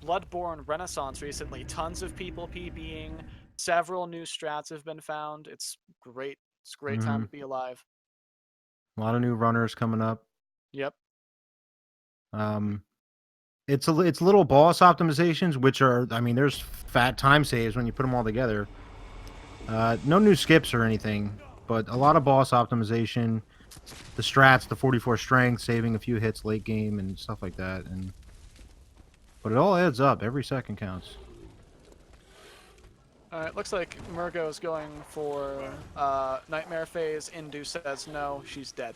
Bloodborne Renaissance recently. Tons of people PBing. Several new strats have been found. It's great. It's a great time to be alive.
A lot of new runners coming up.
Yep.
It's little boss optimizations, which are, I mean, there's fat time saves when you put them all together. No new skips or anything, but a lot of boss optimization. The strats, the 44 strength, saving a few hits late game and stuff like that, but it all adds up. Every second counts.
Alright, looks like Murgo's going for Nightmare Phase. Indu says no, she's dead.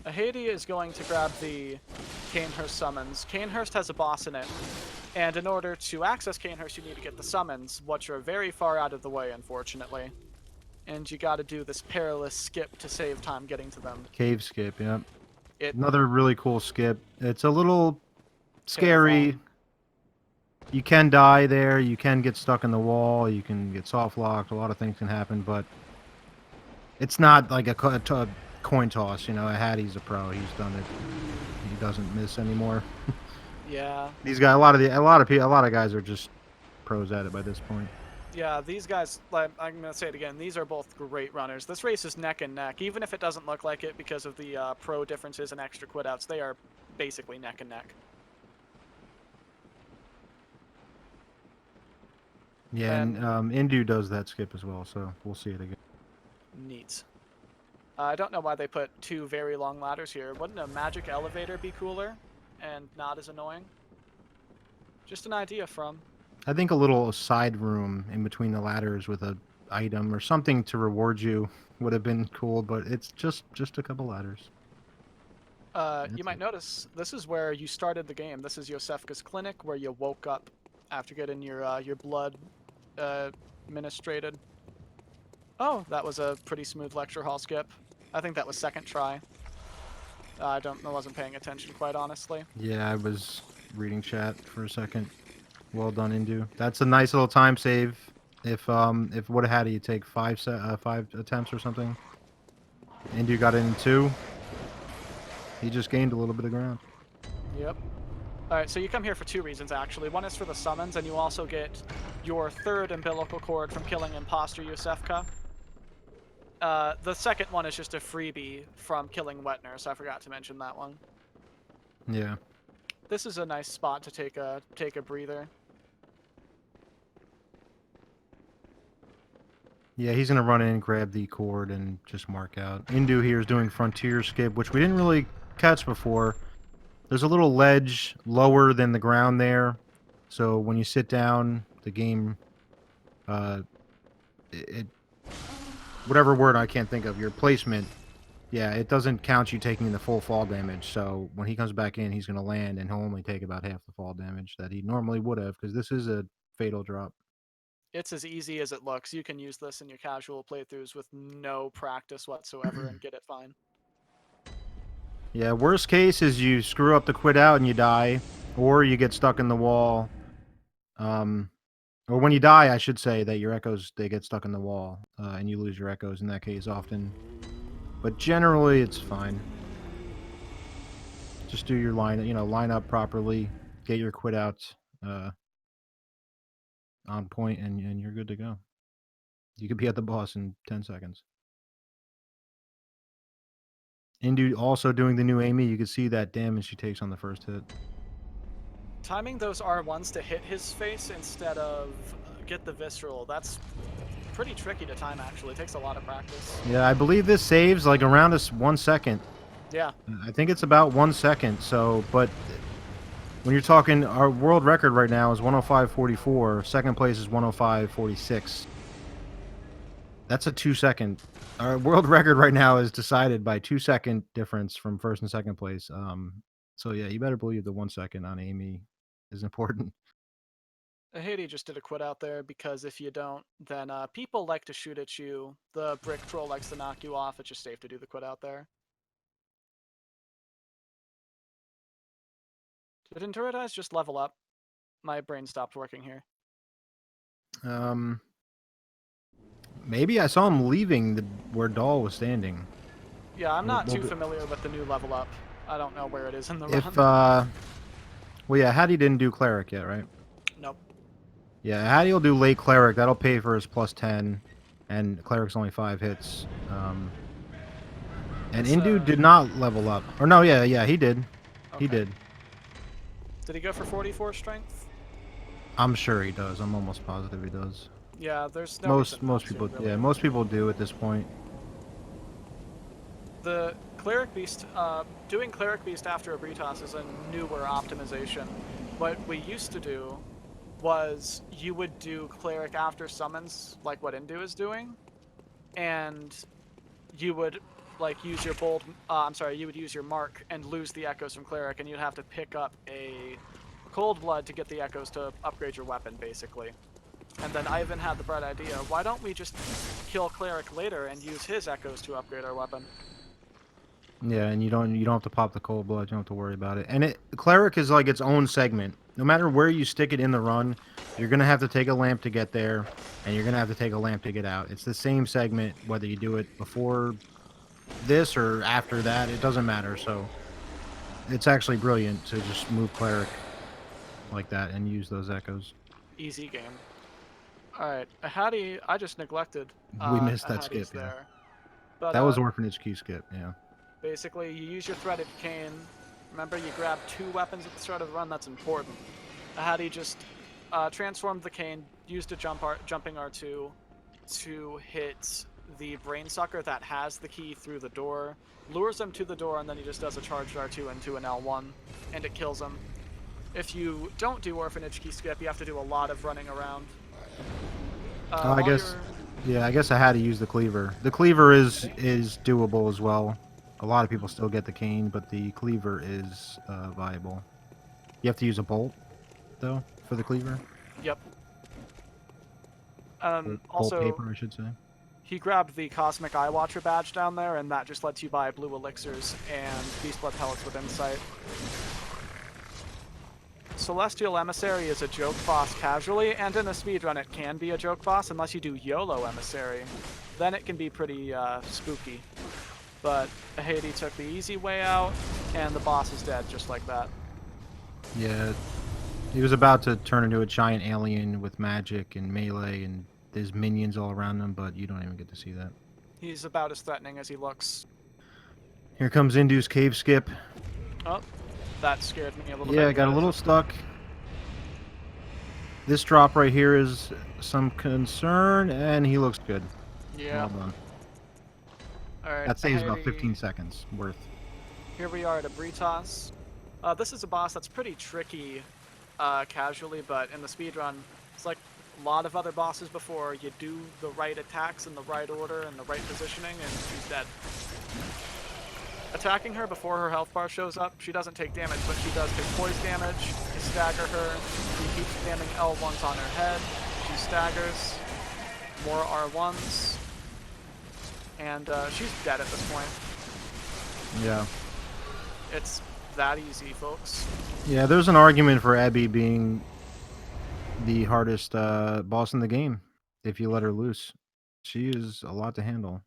Ahady is going to grab the Canehurst summons. Canehurst has a boss in it, and in order to access Canehurst, you need to get the summons, which are very far out of the way, unfortunately. And you gotta do this perilous skip to save time getting to them.
Cave skip, yep.
It
Another really cool skip. It's a little scary. You can die there. You can get stuck in the wall. You can get soft locked. A lot of things can happen, but it's not like a coin toss. You know, Ahady's a pro. He's done it. He doesn't miss anymore.
Yeah.
These guys, a lot of guys are just pros at it by this point.
Yeah, these guys, like, I'm going to say it again, these are both great runners. This race is neck and neck. Even if it doesn't look like it because of the pro differences and extra quit-outs, they are basically neck and neck.
Yeah, and Indu does that skip as well, so we'll see it again.
Neat. I don't know why they put two very long ladders here. Wouldn't a magic elevator be cooler and not as annoying? Just an idea from...
I think a little side room in between the ladders with a item or something to reward you would have been cool, but it's just a couple ladders.
You might notice this is where you started the game. This is Yosefka's clinic, where you woke up after getting your blood administrated. Oh, that was a pretty smooth lecture hall skip. I think that was second try. I wasn't paying attention, quite honestly.
Yeah, I was reading chat for a second. Well done, Indu. That's a nice little time save. If what had you take 5 attempts or something. Indu got in 2. He just gained a little bit of ground.
Yep. Alright, so you come here for 2 reasons, actually. One is for the summons, and you also get your 3rd umbilical cord from killing Imposter Yosefka. The second one is just a freebie from killing Wetner, so I forgot to mention that one.
Yeah.
This is a nice spot to take a breather.
Yeah, he's gonna run in, grab the cord, and just mark out. Indu here is doing Frontier Skip, which we didn't really catch before. There's a little ledge lower than the ground there, so when you sit down, the game, whatever word I can't think of, your placement, yeah, it doesn't count you taking the full fall damage. So when he comes back in, he's gonna land, and he'll only take about half the fall damage that he normally would have, because this is a fatal drop.
It's as easy as it looks. You can use this in your casual playthroughs with no practice whatsoever and get it fine.
Yeah, worst case is you screw up the quit out and you die, or you get stuck in the wall. Or when you die, I should say that your echoes, they get stuck in the wall, and you lose your echoes in that case often. But generally, it's fine. Just do your line up properly, get your quit outs on point, and you're good to go. You could be at the boss in 10 seconds. Indu also doing the new Amy, you can see that damage she takes on the first hit.
Timing those R1s to hit his face instead of get the visceral, that's pretty tricky to time, actually. It takes a lot of practice.
Yeah, I believe this saves like around 1 second.
Yeah.
I think it's about 1 second, so, but when you're talking, our world record right now is 105.44. Second place is 105.46. That's a 2-second. Our world record right now is decided by 2-second difference from first and second place. So yeah, you better believe the 1 second on Amy is important.
Ahady just did a quit out there because if you don't, then people like to shoot at you. The brick troll likes to knock you off. It's just safe to do the quit out there. Did induratize just level up? My brain stopped working here.
Maybe I saw him leaving where Dahl was standing.
Yeah, I'm not too familiar with the new level up. I don't know where it is in the
If
run.
well, yeah, Ahady didn't do cleric yet, right?
Nope.
Yeah, Ahady will do late cleric. That'll pay for his +10, and cleric's only 5 hits. And Indu did not level up. Or no, yeah, he did.
Okay.
He did.
Did he go for 44 strength?
I'm sure he does. I'm almost positive he does.
Yeah, there's no
most people,
really.
yeah, most people do at this point.
The Cleric Beast, doing Cleric Beast after Abritas is a newer optimization. What we used to do was you would do Cleric after summons, like what Indu is doing, and you would like use your bold, you would use your mark and lose the echoes from Cleric, and you'd have to pick up a Cold Blood to get the echoes to upgrade your weapon, basically. And then Ivan had the bright idea, why don't we just kill Cleric later and use his echoes to upgrade our weapon?
Yeah, and you don't have to pop the cold blood. You don't have to worry about it. And cleric is like its own segment. No matter where you stick it in the run, you're gonna have to take a lamp to get there, and you're gonna have to take a lamp to get out. It's the same segment whether you do it before this or after that. It doesn't matter. So it's actually brilliant to just move cleric like that and use those echoes.
Easy game. Alright, Ahady, I just neglected.
We missed that
Ahady's
skip, yeah.
there. But,
That was Orphanage Key skip, yeah.
Basically, you use your threaded cane. Remember, you grab 2 weapons at the start of the run. That's important. Ahady just transformed the cane, used a jumping R2 to hit the brain sucker that has the key through the door, lures him to the door, and then he just does a charged R2 into an L1, and it kills him. If you don't do Orphanage Key skip, you have to do a lot of running around.
I guess I had to use the cleaver. The cleaver is doable as well. A lot of people still get the cane, but the cleaver is viable. You have to use a bolt, though, for the cleaver.
Yep.
Bolt paper, I should say.
He grabbed the Cosmic Eye Watcher badge down there, and that just lets you buy blue elixirs and Beast Blood pellets with insight. Celestial Emissary is a joke boss casually, and in a speedrun it can be a joke boss unless you do YOLO Emissary. Then it can be pretty spooky. But Ahady took the easy way out, and the boss is dead just like that.
Yeah, he was about to turn into a giant alien with magic and melee, and there's minions all around him, but you don't even get to see that.
He's about as threatening as he looks.
Here comes Indu's cave skip.
Oh, that scared me a little bit.
Yeah, got a little stuck. This drop right here is some concern, and he looks good.
Yeah.
Well done.
Alright,
that saves about 15 seconds worth.
Here we are at Abritas. This is a boss that's pretty tricky casually, but in the speedrun, it's like a lot of other bosses before. You do the right attacks in the right order and the right positioning, and she's dead. Attacking her before her health bar shows up, she doesn't take damage, but she does take poise damage. You stagger her. You keep spamming L1s on her head. She staggers. More R1s. And she's dead at this point.
Yeah.
It's that easy, folks.
Yeah, there's an argument for Abby being the hardest boss in the game if you let her loose. She is a lot to handle.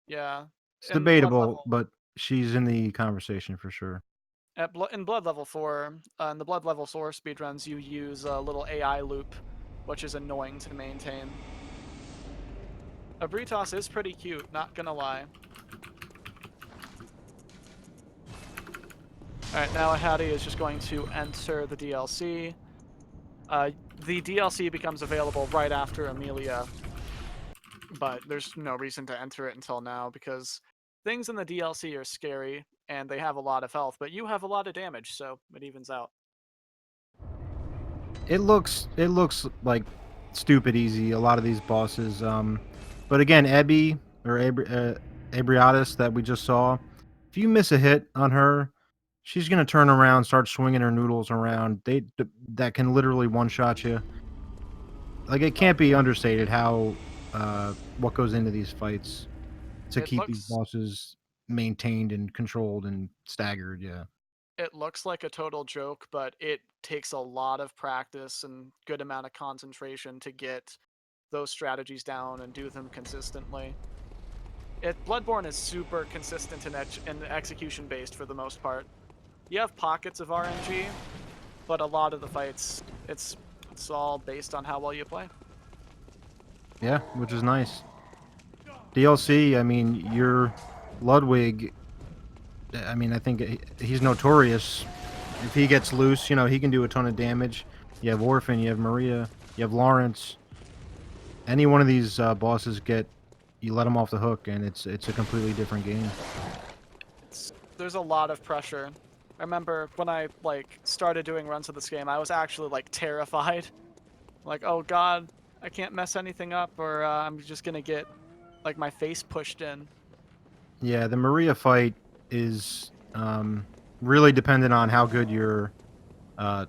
Yeah.
It's debatable, but she's in the conversation for sure.
In Blood Level 4, in the Blood Level 4 speedruns, you use a little AI loop, which is annoying to maintain. Abritas is pretty cute, not gonna lie. Alright, now Ahady is just going to enter the DLC. The DLC becomes available right after Amelia, but there's no reason to enter it until now because things in the DLC are scary and they have a lot of health, but you have a lot of damage, so it evens out.
It looks like stupid easy, a lot of these bosses. But again, Ebby or Abriatis that we just saw, if you miss a hit on her, She's gonna turn around, start swinging her noodles around. That can literally one-shot you. Like, it can't be understated how what goes into these fights to
It
keep these
looks
bosses maintained and controlled and staggered, yeah.
it looks like a total joke, but it takes a lot of practice and good amount of concentration to get those strategies down and do them consistently. Bloodborne is super consistent and execution based for the most part. You have pockets of RNG, but a lot of the fights, it's all based on how well you play.
Yeah, which is nice. DLC, I mean, your Ludwig, I mean, I think he's notorious. If he gets loose, you know, he can do a ton of damage. You have Orphan, you have Maria, you have Lawrence. Any one of these bosses you let them off the hook, and it's a completely different game.
There's a lot of pressure. I remember when I like started doing runs of this game, I was actually like terrified. Like, oh god, I can't mess anything up, or I'm just gonna get like my face pushed in.
Yeah, the Maria fight is really dependent on how good your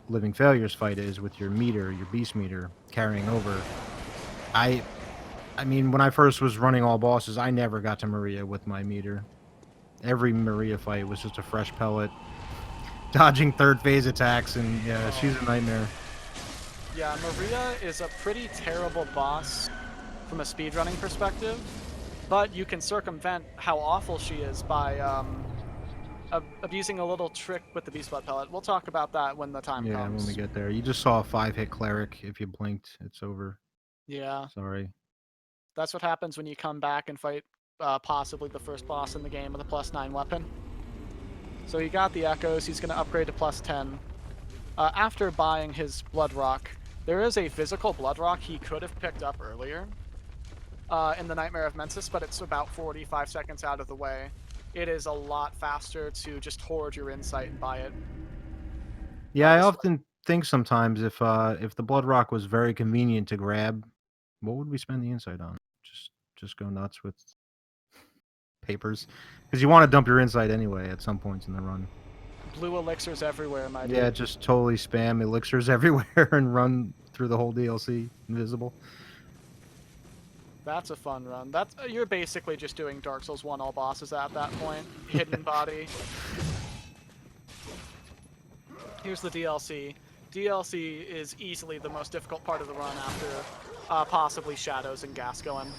Living Failures fight is with your meter, your beast meter carrying over. I I mean, when I first was running all bosses, I never got to Maria with my meter. Every Maria fight was just a fresh pellet, dodging third phase attacks, and yeah, she's a nightmare.
Yeah, Maria is a pretty terrible boss from a speedrunning perspective, but you can circumvent how awful she is by abusing a little trick with the Beast Blood Pellet. We'll talk about that when the time
Yeah, when we
comes.
get there. You just saw a 5-hit cleric. If you blinked, it's over.
Yeah,
Sorry.
that's what happens when you come back and fight possibly the first boss in the game with a +9 weapon. So he got the Echoes, he's going to upgrade to +10. After buying his Blood Rock, there is a physical Blood Rock he could have picked up earlier in the Nightmare of Mensis, but it's about 45 seconds out of the way. It is a lot faster to just hoard your insight and buy it.
Yeah, I
This is
often think sometimes if the blood rock was very convenient to grab, what would we spend the insight on? Just go nuts with papers, because you want to dump your insight anyway at some points in the run.
blue elixirs everywhere, my
Yeah,
dude.
just totally spam elixirs everywhere and run through the whole DLC invisible.
That's a fun run. That's you're basically just doing Dark Souls 1 all bosses at that point. Hidden body. Here's the DLC. DLC is easily the most difficult part of the run after possibly Shadows and Gascoigne.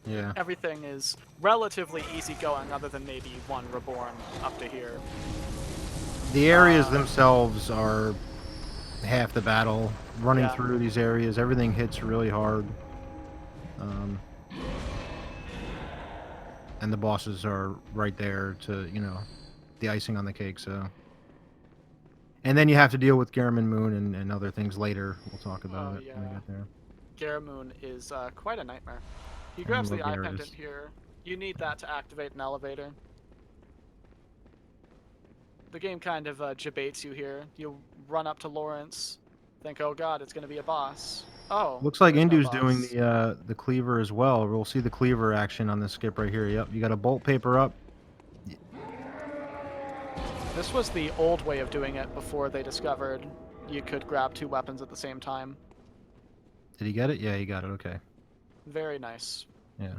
Yeah.
Everything is relatively easygoing other than maybe one Reborn up to here.
The areas themselves are half the battle. Running
Yeah.
through these areas, everything hits really hard. Um, and the bosses are right there to, you know, the icing on the cake, so. And then you have to deal with Garamond Moon and other things later. We'll talk about
Oh
it when we
yeah.
get there.
Garamoon is quite a nightmare. He
I
grabs
love
the eye pendant
Garrus.
here. You need that to activate an elevator. The game kind of debates you here. You run up to Lawrence, think, oh god, it's going to be a boss. Oh,
Looks like
there's no
Indu's doing
boss.
the cleaver as well. We'll see the cleaver action on this skip right here. Yep, you got a bolt paper up.
This was the old way of doing it before they discovered you could grab two weapons at the same time.
Did he get it? Yeah, he got it. Okay.
Very nice.
Yeah,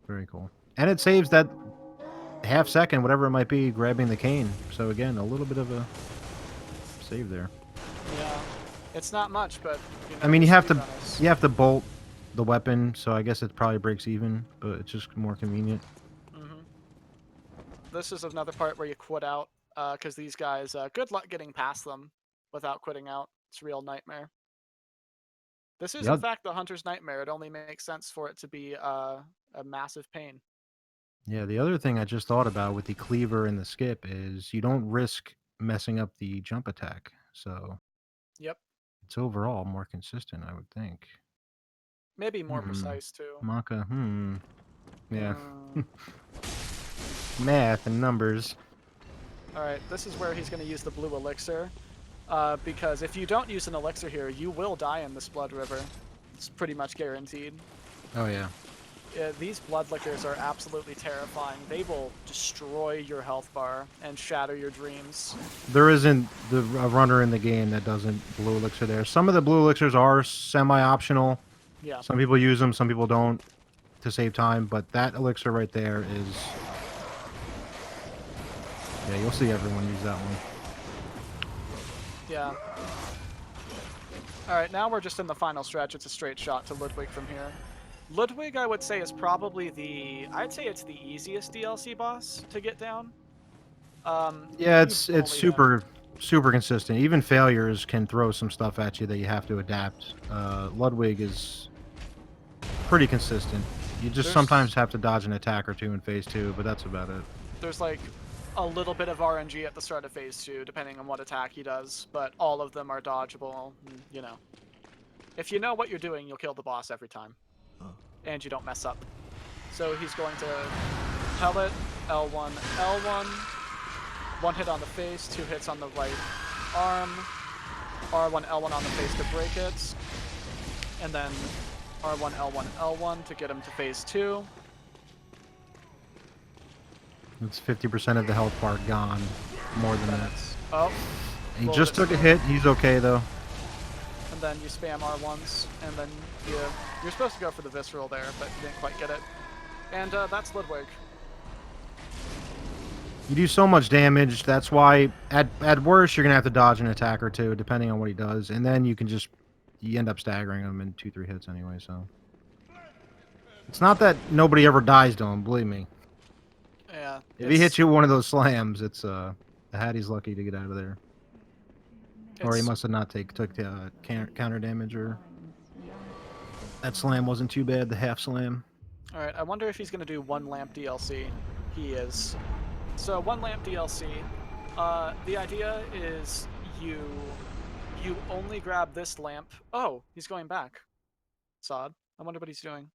very cool. And it saves that half second, whatever it might be, grabbing the cane. So again, a little bit of a save there.
Yeah. It's not much, but you know,
I mean,
the
you
speedrunners.
have to bolt the weapon, so I guess it probably breaks even, but it's just more convenient.
Hmm. This is another part where you quit out, because these guys, good luck getting past them without quitting out. It's a real nightmare. This is, in
Yep.
fact, the Hunter's Nightmare. It only makes sense for it to be a massive pain.
Yeah, the other thing I just thought about with the cleaver and the skip is you don't risk messing up the jump attack. So
Yep.
it's overall more consistent, I would think.
Maybe more
Hmm.
precise, too.
Maka, Yeah.
Mm.
Math and numbers.
Alright, this is where he's going to use the blue elixir. Because if you don't use an elixir here, you will die in this blood river. It's pretty much guaranteed.
Oh, yeah.
These Bloodlickers are absolutely terrifying. They will destroy your health bar and shatter your dreams.
There isn't a runner in the game that doesn't blue elixir there. Some of the blue elixirs are semi-optional.
Yeah.
Some people use them, some people don't to save time, but that elixir right there is... Yeah, you'll see everyone use that one.
Yeah. Alright, now we're just in the final stretch. It's a straight shot to Ludwig from here. Ludwig, I would say, is probably I'd say it's the easiest DLC boss to get down.
Yeah,
you
it's
bully him.
super consistent. Even failures can throw some stuff at you that you have to adapt. Ludwig is pretty consistent. You just sometimes have to dodge an attack or two in phase 2, but that's about it.
There's like a little bit of RNG at the start of phase 2, depending on what attack he does, but all of them are dodgeable. You know, if you know what you're doing, you'll kill the boss every time, and you don't mess up. So he's going to pellet, L1, L1, one hit on the face, 2 hits on the right arm, R1, L1 on the face to break it, and then R1, L1, L1 to get him to phase 2.
It's 50% of the health bar gone. More than that.
Oh.
He just took a hit. He's okay, though.
And then you spam R1s, and then you're supposed to go for the visceral there, but you didn't quite get it. And that's Ludwig.
You do so much damage. That's why, at worst, you're going to have to dodge an attack or two, depending on what he does. And then you can just... You end up staggering him in 2-3 hits anyway, so... It's not that nobody ever dies to him, believe me.
Yeah.
If he hits you with one of those slams, it's Ahady's lucky to get out of there. Or he must have not took counter damage, or that slam wasn't too bad, the half slam.
Alright, I wonder if he's going to do one lamp DLC. He is. So one lamp DLC, the idea is you only grab this lamp. Oh, he's going back. Sod. I wonder what he's doing.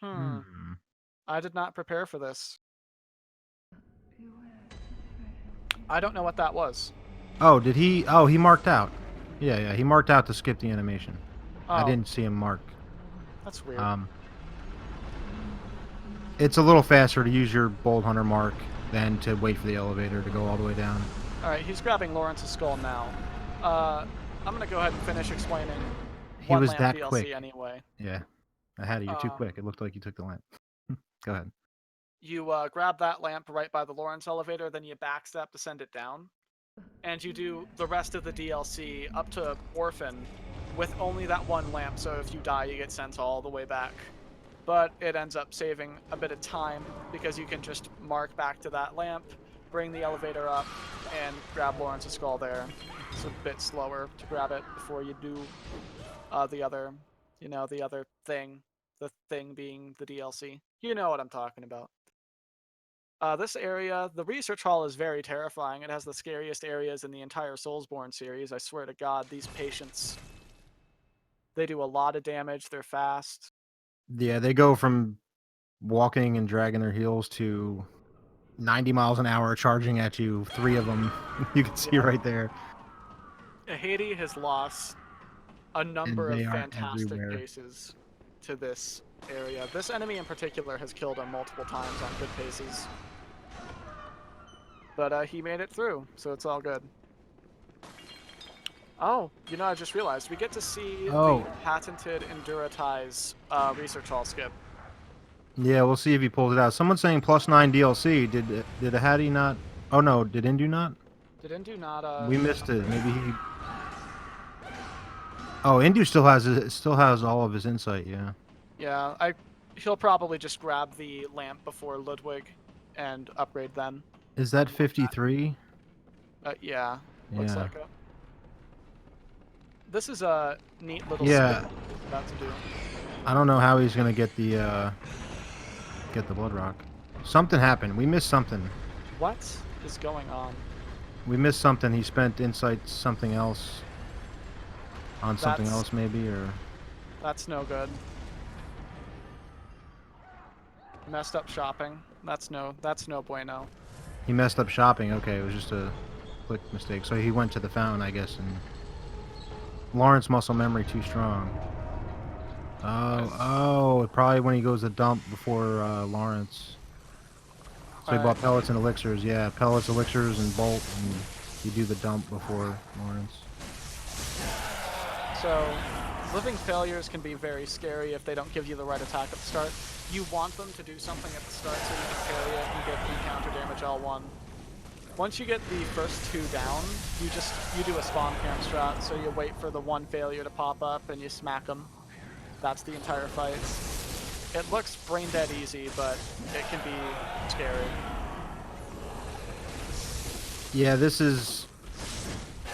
I did not prepare for this. I don't know what that was.
Oh, did he? Oh, he marked out. Yeah, he marked out to skip the animation.
Oh.
I didn't see him mark.
That's weird.
It's a little faster to use your Bold Hunter mark than to wait for the elevator to go all the way down.
Alright, he's grabbing Lawrence's skull now. I'm going to go ahead and finish explaining
He was that
DLC
quick.
Anyway.
Yeah. Ahady, you're too quick. It looked like you took the lamp. Go ahead.
You grab that lamp right by the Lawrence elevator, then you backstep to send it down. And you do the rest of the DLC up to Orphan with only that one lamp, so if you die, you get sent all the way back. But it ends up saving a bit of time, because you can just mark back to that lamp, bring the elevator up, and grab Lawrence's skull there. It's a bit slower to grab it before you do the other, the other thing. The thing being the DLC. You know what I'm talking about. This area, the research hall, is very terrifying. It has the scariest areas in the entire Soulsborne series. I swear to God, these patients, they do a lot of damage. They're fast.
Yeah, they go from walking and dragging their heels to 90 miles an hour charging at you. 3 of them, you can see right there.
Ahady has lost a number of fantastic paces to this area. This enemy in particular has killed him multiple times on good paces. But he made it through, so it's all good. Oh, I just realized we get to see the patented induratize research hall skip.
Yeah, we'll see if he pulls it out. Someone's saying +9 DLC. Did Ahady not? Oh no, did Indu not?
Did Indu not?
We missed it. Maybe he. Oh, Indu still has all of his insight. Yeah.
Yeah, he'll probably just grab the lamp before Ludwig, and upgrade then.
Is that 53?
Yeah. Looks like it. This is a neat little
skip
he's about to do.
I don't know how he's gonna get the blood rock. Something happened. We missed something.
What is going on?
We missed something. He spent insight something else on something else maybe, or
that's no good. Messed up shopping. That's no bueno.
He messed up shopping. Okay, it was just a click mistake. So he went to the fountain, I guess, and Lawrence muscle memory too strong. Probably when he goes to dump before Lawrence. So he
Alright,
bought pellets and elixirs. Yeah, pellets, elixirs, and bolt, and you do the dump before Lawrence.
so living failures can be very scary if they don't give you the right attack at the start. You want them to do something at the start so you can parry it and get the counter damage L1. Once you get the first two down, you do a spawn camp strat, so you wait for the one failure to pop up and you smack them. That's the entire fight. It looks brain dead easy, but it can be scary.
Yeah, this is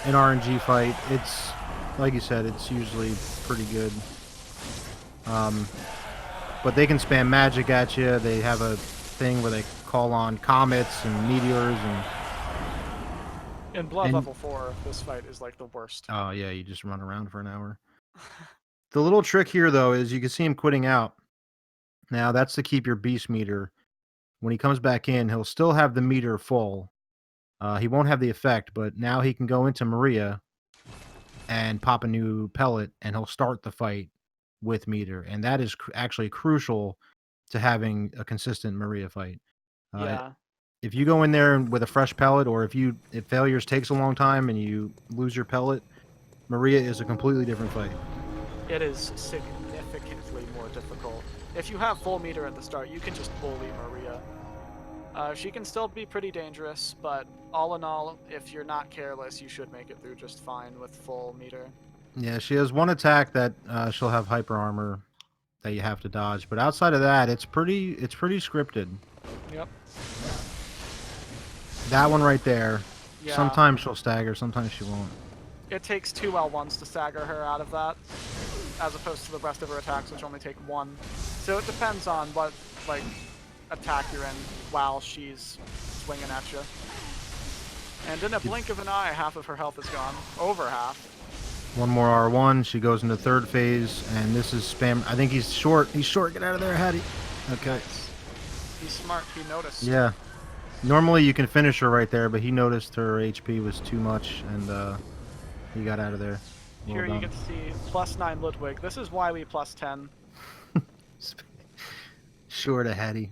an RNG fight. It's, like you said, it's usually pretty good. But they can spam magic at you. They have a thing where they call on comets and meteors
In Blood
and
level 4, this fight is like the worst.
oh yeah, you just run around for an hour. The little trick here though is you can see him quitting out. Now that's to keep your beast meter. When he comes back in, he'll still have the meter full. He won't have the effect, but now he can go into Maria and pop a new pellet, and he'll start the fight with meter, and that is actually crucial to having a consistent Maria fight. Uh,
Yeah,
if you go in there with a fresh pellet, or if failures takes a long time and you lose your pellet, Maria is a completely different fight.
it is significantly more difficult. If you have full meter at the start, you can just bully Maria. She can still be pretty dangerous, but all in all, if you're not careless, you should make it through just fine with full meter.
Yeah, she has one attack that she'll have hyper armor that you have to dodge, but outside of that, it's pretty scripted.
Yep.
That one right there.
Yeah.
Sometimes she'll stagger, sometimes she won't.
It takes 2 L1s to stagger her out of that, as opposed to the rest of her attacks, which only take 1. So it depends on what, like, attack you're in while she's swinging at you. And in a blink of an eye, half of her health is gone. Over half.
One more R1, she goes into third phase, and this is spam. I think he's short. He's short. Get out of there, Ahady. Okay.
Nice. He's smart. He noticed.
Yeah. Normally you can finish her right there, but he noticed her HP was too much, and he got out of there. Well
Here you
done.
get to see +9 Ludwig. This is why we +10.
Short Ahady.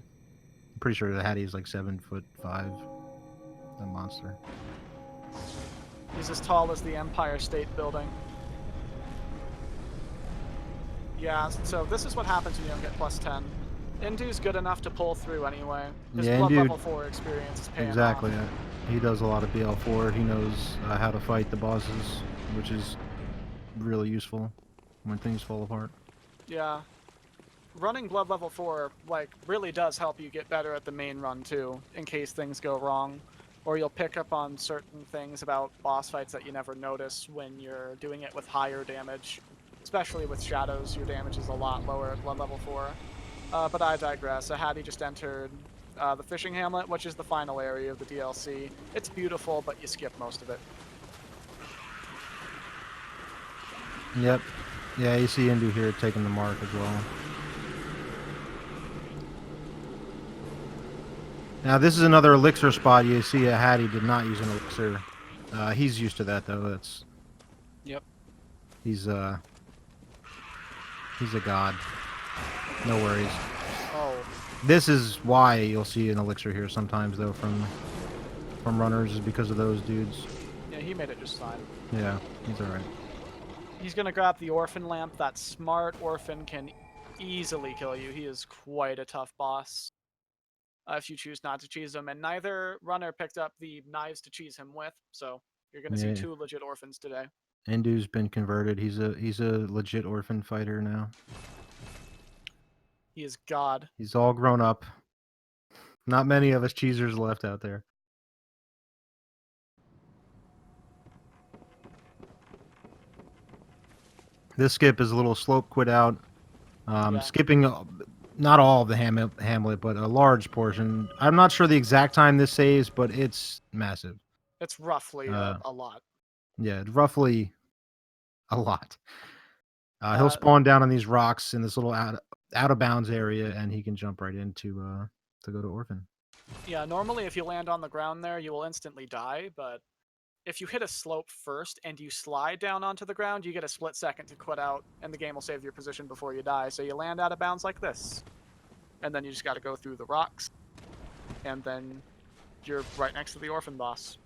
I'm pretty sure Ahady is like 7'5". A monster.
He's as tall as the Empire State Building. Yeah, so this is what happens when you don't get +10. Indu's good enough to pull through anyway. His
Yeah,
Blood
Indu-
level 4 experience is paying
Exactly.
off.
He does a lot of BL4. He knows how to fight the bosses, which is really useful when things fall apart.
Yeah. Running Blood level 4, like, really does help you get better at the main run, too, in case things go wrong. Or you'll pick up on certain things about boss fights that you never notice when you're doing it with higher damage. Especially with Shadows, your damage is a lot lower at Blood level 4. But I digress. Ahady just entered the Fishing Hamlet, which is the final area of the DLC. It's beautiful, but you skip most of it.
Yep. Yeah, you see Indu here taking the mark as well. Now this is another elixir spot. You see Ahady did not use an elixir. He's used to that though. That's
Yep.
he's a god. No worries.
Oh.
This is why you'll see an elixir here sometimes though from runners, is because of those dudes.
Yeah, he made it just fine.
Yeah, he's alright.
He's gonna grab the Orphan Lamp. That smart Orphan can easily kill you. He is quite a tough boss. If you choose not to cheese him, and neither runner picked up the knives to cheese him with, so you're gonna see
Yeah.
2 legit orphans today.
Indu's been converted. He's a legit orphan fighter now.
He is God.
He's all grown up. Not many of us cheesers left out there. This skip is a little slope quit out.
Yeah.
Skipping not all of the Hamlet, but a large portion. I'm not sure the exact time this saves, but it's massive.
It's roughly a lot.
Yeah, roughly a lot. He'll spawn down on these rocks in this little out of bounds area, and he can jump right into to go to Orphan.
Yeah, normally if you land on the ground there, you will instantly die, but if you hit a slope first and you slide down onto the ground, you get a split second to quit out, and the game will save your position before you die. So you land out of bounds like this, and then you just got to go through the rocks, and then you're right next to the orphan boss.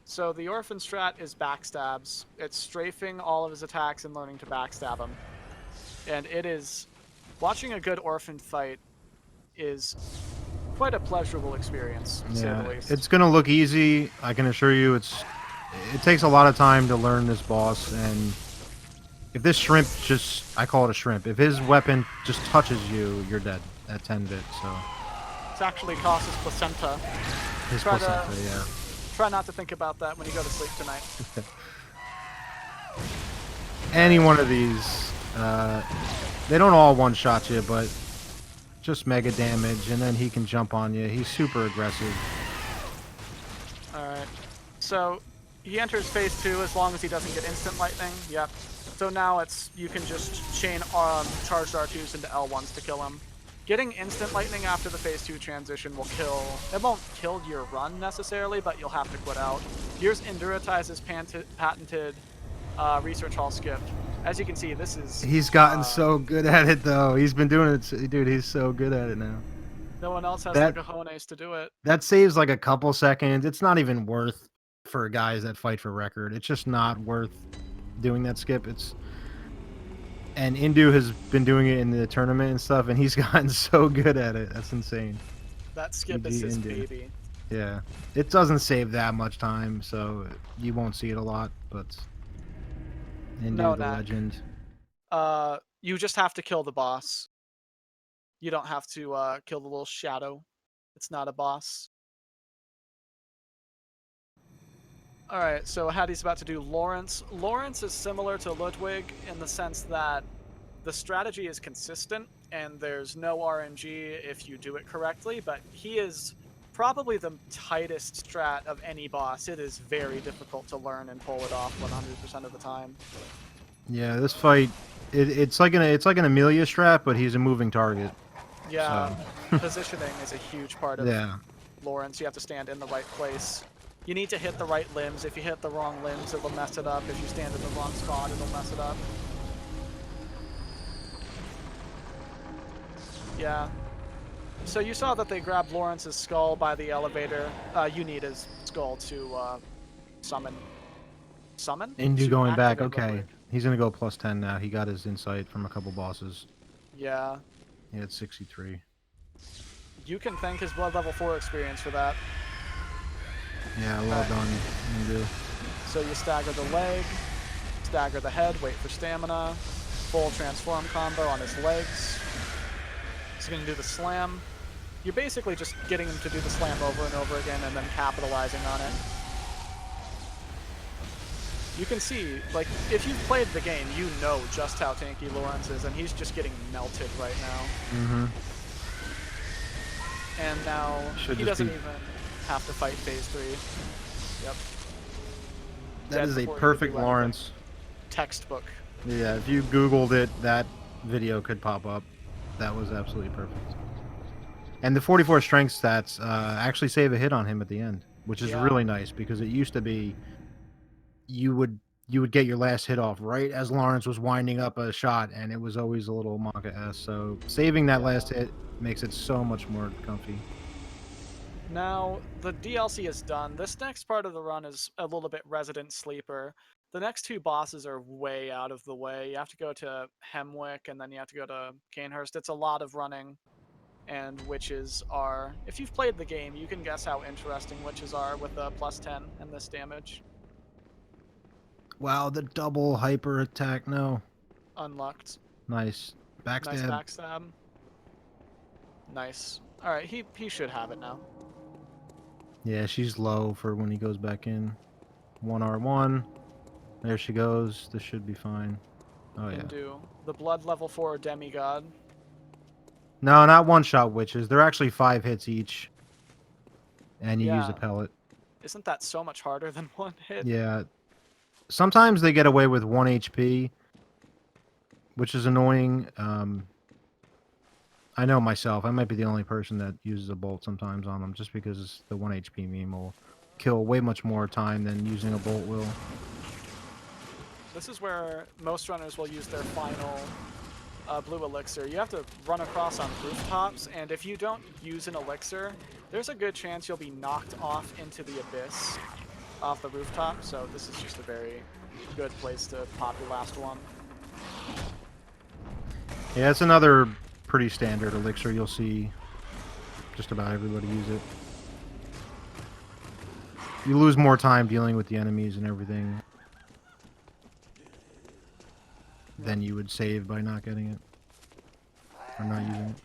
So the orphan strat is backstabs. It's strafing all of his attacks and learning to backstab him. And it is... Watching a good orphan fight is quite a pleasurable experience, to say the least.
It's gonna look easy. I can assure you, it takes a lot of time to learn this boss, and if this shrimp I call it a shrimp. If his weapon just touches you, you're dead at 10 bit. So
it's actually costs his placenta.
His placenta, yeah.
Try not to think about that when you go to sleep tonight.
Any one of these, they don't all one-shot you, but just mega damage, and then he can jump on you. He's super aggressive.
Alright. So, he enters phase 2 as long as he doesn't get instant lightning. Yep. So now you can just chain charged R2s into L1s to kill him. Getting instant lightning after the phase 2 transition will it won't kill your run necessarily, but you'll have to quit out. Here's Induratize's patented research hall skip. As you can see, this is...
He's gotten so good at it, though. He's been doing it... Dude, he's so good at it now.
No one else has the cojones to do it.
That saves like a couple seconds. It's not even worth for guys that fight for record. It's just not worth doing that skip. And Indu has been doing it in the tournament and stuff, and he's gotten so good at it. That's insane.
That skip is his baby.
Yeah. It doesn't save that much time, so you won't see it a lot, but... Indu, the legend.
You just have to kill the boss. You don't have to kill the little shadow. It's not a boss. Alright, so Ahady's about to do Lawrence. Lawrence is similar to Ludwig in the sense that the strategy is consistent, and there's no RNG if you do it correctly, but he is probably the tightest strat of any boss. It is very difficult to learn and pull it off 100% of the time.
Yeah, this fight, it's like an Amelia strat, but he's a moving target.
Yeah, so. Positioning is a huge part of Lawrence. You have to stand in the right place. You need to hit the right limbs. If you hit the wrong limbs, it'll mess it up. If you stand in the wrong spot, it'll mess it up. Yeah. So you saw that they grabbed Lawrence's skull by the elevator. You need his skull to summon. Summon?
Indu going back. Okay. He's going to go plus 10 now. He got his insight from a couple bosses.
Yeah.
He had 63.
You can thank his blood level 4 experience for that.
Yeah, well done, Indu.
So you stagger the leg, stagger the head, wait for stamina, full transform combo on his legs. He's going to do the slam. You're basically just getting him to do the slam over and over again and then capitalizing on it. You can see, like, if you've played the game, you know just how tanky Lawrence is, and he's just getting melted right now.
Mm-hmm.
And now he doesn't even have to fight phase 3. Yep.
That is a perfect Lawrence.
Textbook.
Yeah, if you Googled it, that video could pop up. That was absolutely perfect. And the 44 strength stats actually save a hit on him at the end, which is really nice, because it used to be you would get your last hit off right as Lawrence was winding up a shot, and it was always a little Monka-esque. So saving that last hit makes it so much more comfy.
Now, the DLC is done. This next part of the run is a little bit Resident Sleeper. The next two bosses are way out of the way. You have to go to Hemwick, and then you have to go to Canehurst. It's a lot of running, and witches are... If you've played the game, you can guess how interesting witches are with the plus 10 and this damage.
Wow, the double hyper attack, no.
Unlocked.
Nice. Backstab.
Nice backstab. Nice. Alright, he should have it now.
Yeah, she's low for when he goes back in. 1R1. There she goes. This should be fine. Oh, yeah.
Indu. The blood level 4 demigod.
No, not one-shot witches. They're actually 5 hits each. And you use a pellet.
Isn't that so much harder than one hit?
Yeah. Sometimes they get away with 1 HP, which is annoying. I know myself. I might be the only person that uses a bolt sometimes on them, just because the 1 HP meme will kill way much more time than using a bolt will.
This is where most runners will use their final blue elixir. You have to run across on rooftops, and if you don't use an elixir, there's a good chance you'll be knocked off into the abyss off the rooftop, so this is just a very good place to pop your last one.
Yeah, it's another pretty standard elixir. You'll see just about everybody use it. You lose more time dealing with the enemies and everything than you would save by not getting it. Or not using it.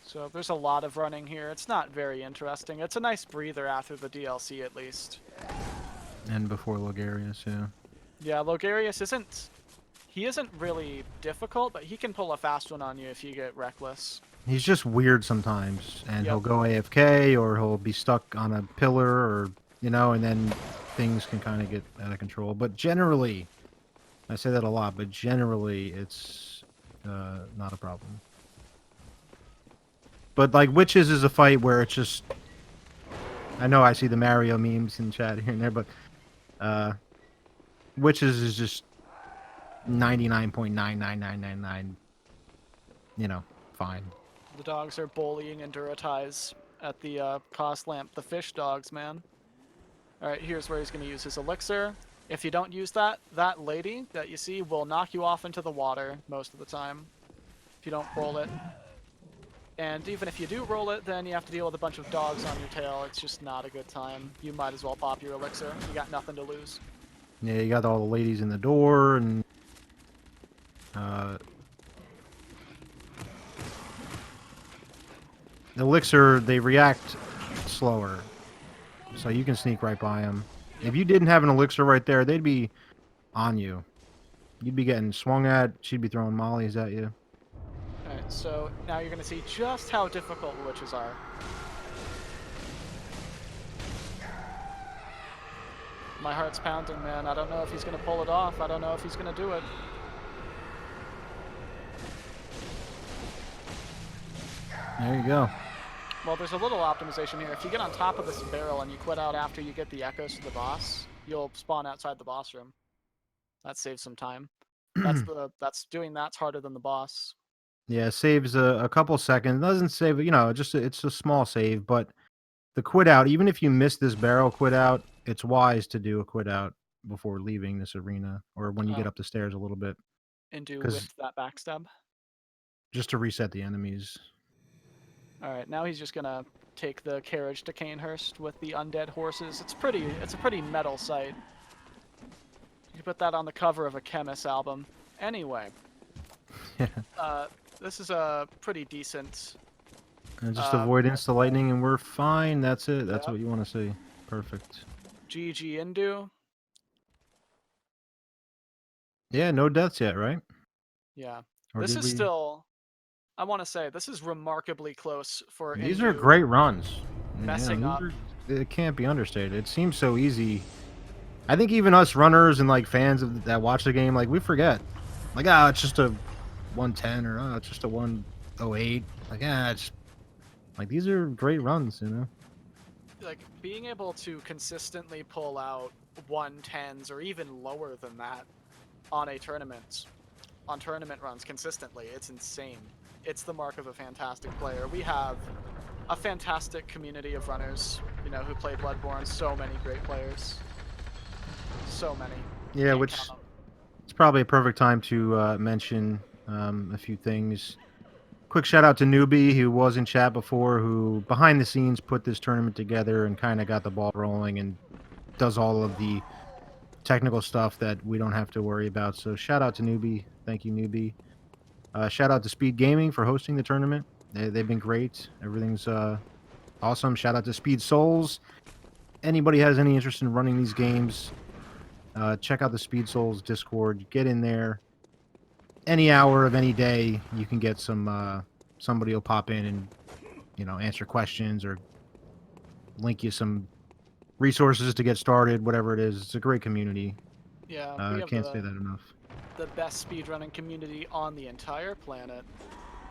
So there's a lot of running here. It's not very interesting. It's a nice breather after the DLC, at least.
And before Logarius, yeah.
Yeah, Logarius isn't... He isn't really difficult, but he can pull a fast one on you if you get reckless.
He's just weird sometimes, and
Yep.
he'll go AFK, or he'll be stuck on a pillar, or, you know, and then things can kind of get out of control. But generally, I say that a lot, but generally, it's not a problem. But, like, Witches is a fight where it's just... I know I see the Mario memes in chat here and there, but Witches is just 99.99999, you know, fine.
The dogs are bullying induratize at the cost lamp. The fish dogs, man. Alright, here's where he's going to use his elixir. If you don't use that, that lady that you see will knock you off into the water most of the time. If you don't roll it. And even if you do roll it, then you have to deal with a bunch of dogs on your tail. It's just not a good time. You might as well pop your elixir. You got nothing to lose.
Yeah, you got all the ladies in the door, and the elixir, they react slower, so you can sneak right by them. If you didn't have an elixir right there, they'd be on you. You'd be getting swung at. She'd be throwing mollies at you.
Alright, so now you're going to see just how difficult witches are. My heart's pounding, man. I don't know if he's going to pull it off. I don't know if he's going to do it.
There you go.
Well, there's a little optimization here. If you get on top of this barrel and you quit out after you get the echoes to the boss, you'll spawn outside the boss room. That saves some time. Doing that's harder than the boss.
Yeah, saves a couple seconds. Doesn't save, you know, it's a small save, but the quit out, even if you miss this barrel quit out, it's wise to do a quit out before leaving this arena, or when you get up the stairs a little bit.
And do
'Cause-
with that backstab.
Just to reset the enemies.
Alright, now he's just gonna take the carriage to Canehurst with the undead horses. It's a pretty metal sight. You can put that on the cover of a Chemist album. Anyway. This is a pretty decent...
And just avoid insta lightning and we're fine. That's it. That's
Yep.
what you want to see. Perfect.
GG Indu.
Yeah, no deaths yet, right?
Yeah.
Or
This
did
is
we-
still... I want to say, this is remarkably close for
These
Indu
are great runs.
messing up.
It can't be understated. It seems so easy. I think even us runners and like fans that watch the game, like we forget. Like, it's just a 110 or it's just a 108. Like, it's like these are great runs, you know.
Like, being able to consistently pull out 110s or even lower than that on tournament runs consistently, it's insane. It's the mark of a fantastic player. We have a fantastic community of runners, you know, who play Bloodborne. So many great players. So many.
Yeah,
Can't
which
count 'em.
it's probably a perfect time to mention a few things. Quick shout out to Newbie, who was in chat before, who behind the scenes put this tournament together and kind of got the ball rolling and does all of the technical stuff that we don't have to worry about. So shout out to Newbie. Thank you, Newbie. Shout out to SpeedGaming for hosting the tournament. They've been great. Everything's awesome. Shout out to Speed Souls. Anybody has any interest in running these games, check out the Speed Souls Discord. Get in there. Any hour of any day, you can get some. Somebody will pop in and, you know, answer questions or link you some resources to get started. Whatever it is, it's a great community.
Yeah,
I can't say that enough.
The best speedrunning community on the entire planet.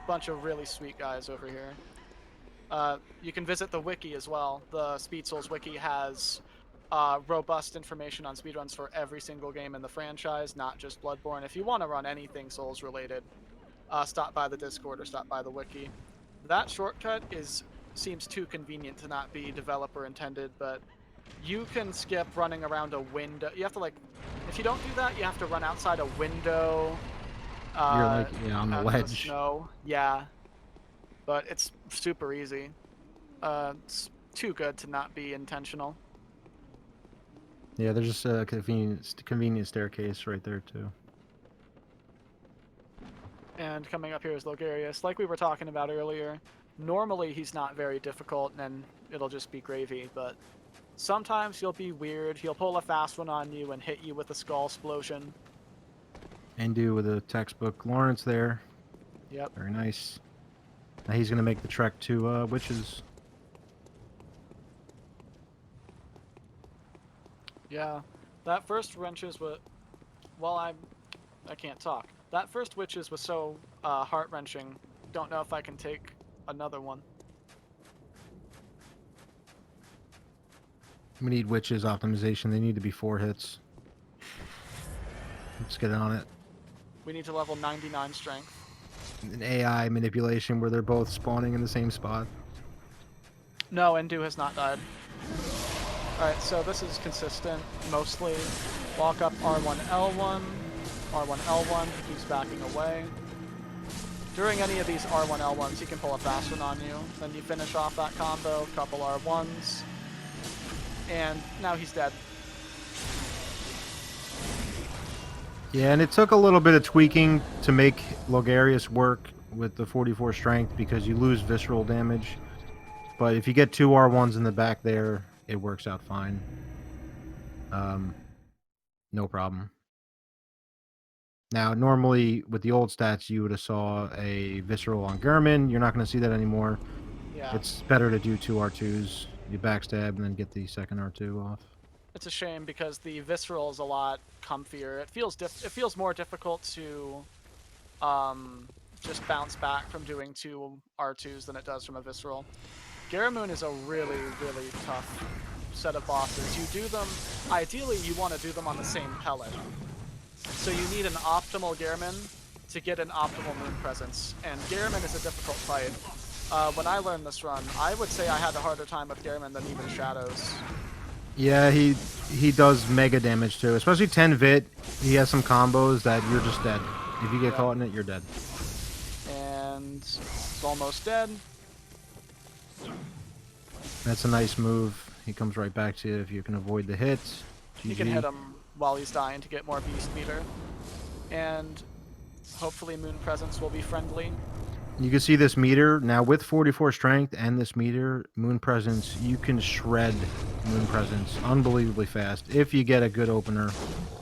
Bunch of really sweet guys over here. You can visit the wiki as well. The Speed Souls wiki has robust information on speedruns for every single game in the franchise, not just Bloodborne. If you want to run anything Souls related, stop by the Discord or stop by the wiki. That shortcut seems too convenient to not be developer intended, but you can skip running around a window. You have to if you don't do that, you have to run outside a window.
You're like, yeah, on the
Out in the
ledge.
snow. Yeah, but it's super easy. It's too good to not be intentional.
Yeah, there's just a convenient staircase right there too.
And coming up here is Logarius. Like we were talking about earlier, normally he's not very difficult and it'll just be gravy, but sometimes he'll be weird. He'll pull a fast one on you and hit you with a skull explosion.
And do with a textbook Lawrence there.
Yep.
Very nice. Now he's gonna make the trek to Witches.
Yeah. That first wrenches was well I can't talk. That first witches was so heart wrenching. Don't know if I can take another one.
We need Witches optimization. They need to be 4 hits. Let's get on it.
We need to level 99 strength.
An AI manipulation where they're both spawning in the same spot.
No, Endu has not died. Alright, so this is consistent, mostly. Walk up R1, L1, R1, L1, keeps backing away. During any of these R1, L1s, he can pull a fast one on you. Then you finish off that combo, couple R1s, and now he's dead.
Yeah, and it took a little bit of tweaking to make Logarius work with the 44 strength because you lose visceral damage. But if you get 2 R1s in the back there, it works out fine. No problem. Now, normally with the old stats, you would have saw a visceral on Gurman. You're not going to see that anymore.
Yeah.
It's better to do 2 R2s. You backstab and then get the second R2 off.
It's a shame because the visceral is a lot comfier. It feels more difficult to just bounce back from doing 2 R2s than it does from a visceral. Garamoon is a really, really tough set of bosses. You do them, ideally you want to do them on the same pellet. So you need an optimal Garamon to get an optimal Moon Presence, and Garamon is a difficult fight. When I learned this run, I would say I had a harder time with Garamon than even Shadows.
Yeah, he does mega damage too, especially 10 Vit. He has some combos that you're just dead. If you get caught in it, you're dead.
And it's almost dead.
That's a nice move. He comes right back to you if you can avoid the hit. GG.
You can hit him while he's dying to get more Beast Meter. And hopefully Moon Presence will be friendly.
You can see this meter now with 44 strength and this meter, Moon Presence. You can shred Moon Presence unbelievably fast if you get a good opener.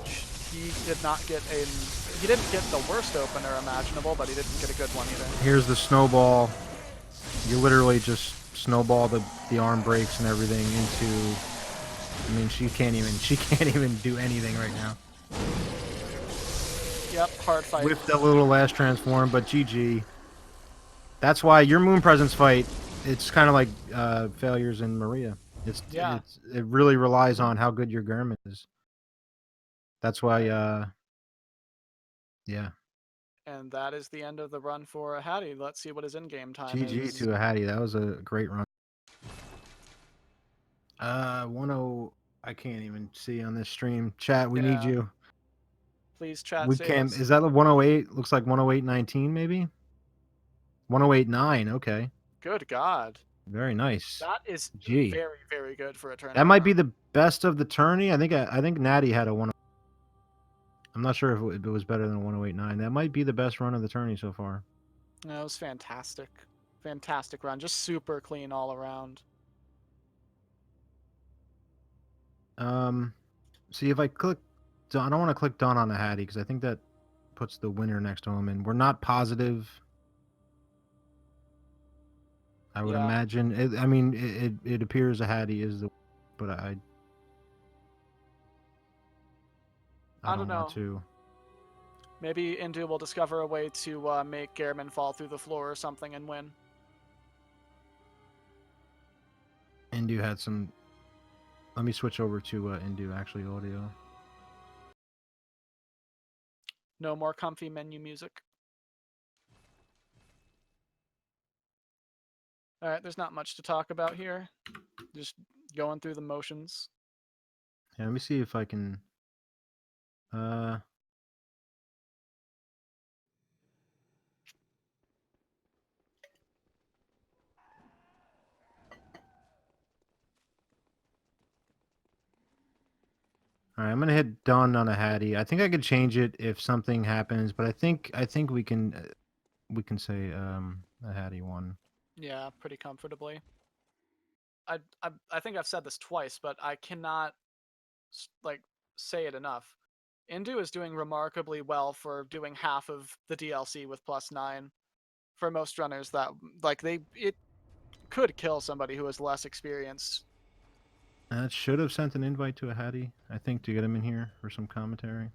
He did not get he didn't get the worst opener imaginable, but he didn't get a good one either.
Here's the snowball. You literally just snowball the arm breaks and everything into. I mean, she can't even do anything right now.
Yep, hard fight.
With the little last transform, but GG. That's why your Moon Presence fight, it's kind of like failures in Maria. It really relies on how good your Gurman is. That's why, yeah.
And that is the end of the run for Ahady. Let's see what his in-game time
GG
is.
to Ahady. That was a great run. 10. I can't even see on this stream. Chat, we need you.
Please chat.
We can. Is that a 108? Looks like 108.19 maybe. 108.9. Okay.
Good God.
Very nice.
That is
Gee.
very, very good for a tournament.
That might be the best of the tourney. I think Natty had a 1. I'm not sure if it was better than a 108.9. That might be the best run of the tourney so far.
No, it was fantastic. Fantastic run. Just super clean all around.
See if I click. I don't want to click done on Ahady because I think that puts the winner next to him, and we're not positive. I would imagine. I mean, it appears Ahady is the, but I don't know. Want to.
Maybe Indu will discover a way to make Garamon fall through the floor or something and win.
Indu had some. Let me switch over to Indu actually audio.
No more comfy menu music. All right, there's not much to talk about here. Just going through the motions.
Yeah, let me see if I can. All right, I'm gonna hit done on Ahady. I think I could change it if something happens, but I think we can say Ahady won.
Yeah, pretty comfortably. I think I've said this twice, but I cannot like say it enough. Indu is doing remarkably well for doing half of the DLC with +9. For most runners, that it could kill somebody who is less experienced.
Should have sent an invite to Ahady, I think, to get him in here for some commentary.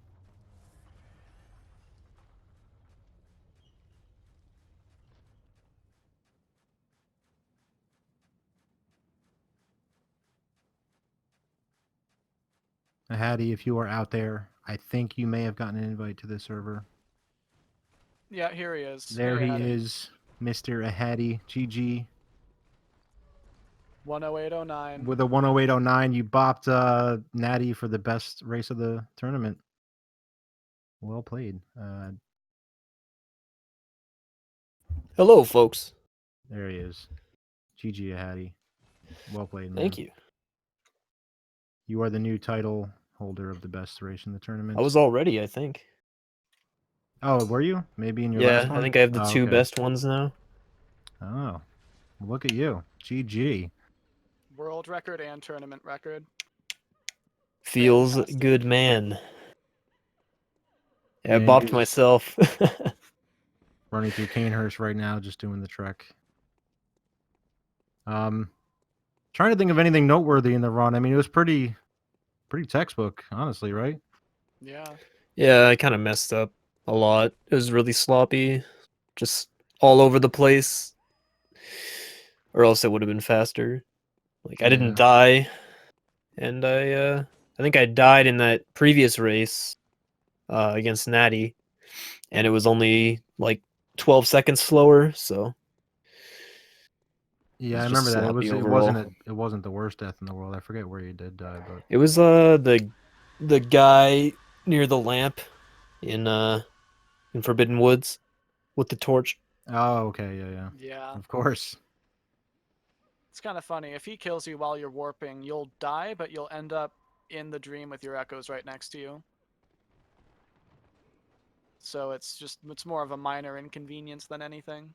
Ahady, if you are out there, I think you may have gotten an invite to this server.
Yeah, here he is.
There
Hey,
he
Ahady.
is, Mr. Ahady. GG.
10809.
With a 108.09, you bopped Natty for the best race of the tournament. Well played.
Hello, folks.
There he is. GG, Ahady. Well played, man.
Thank you.
You are the new title holder of the best race in the tournament.
I was already, I think.
Oh, were you? Maybe in your last one?
I think I have the two
okay.
best ones now.
Oh, look at you. GG.
World record and tournament record.
Feels
Fantastic.
good, man. Yeah, I
Yeah,
bopped
he's
myself.
running through Canehurst right now, just doing the trek. Trying to think of anything noteworthy in the run. I mean, it was pretty textbook, honestly, right?
Yeah.
Yeah, I kind of messed up a lot. It was really sloppy, just all over the place. Or else it would have been faster. Like I didn't die, and I think I died in that previous race against Natty, and it was only like 12 seconds slower. So
Yeah, I
it's just
remember that.
sloppy
It
overall.
wasn't the worst death in the world. I forget where you did die, but
It was the guy near the lamp in Forbidden Woods with the torch.
oh, okay, yeah.
Yeah.
Of course.
It's kind of funny. If he kills you while you're warping, you'll die, but you'll end up in the dream with your echoes right next to you. So it's more of a minor inconvenience than anything.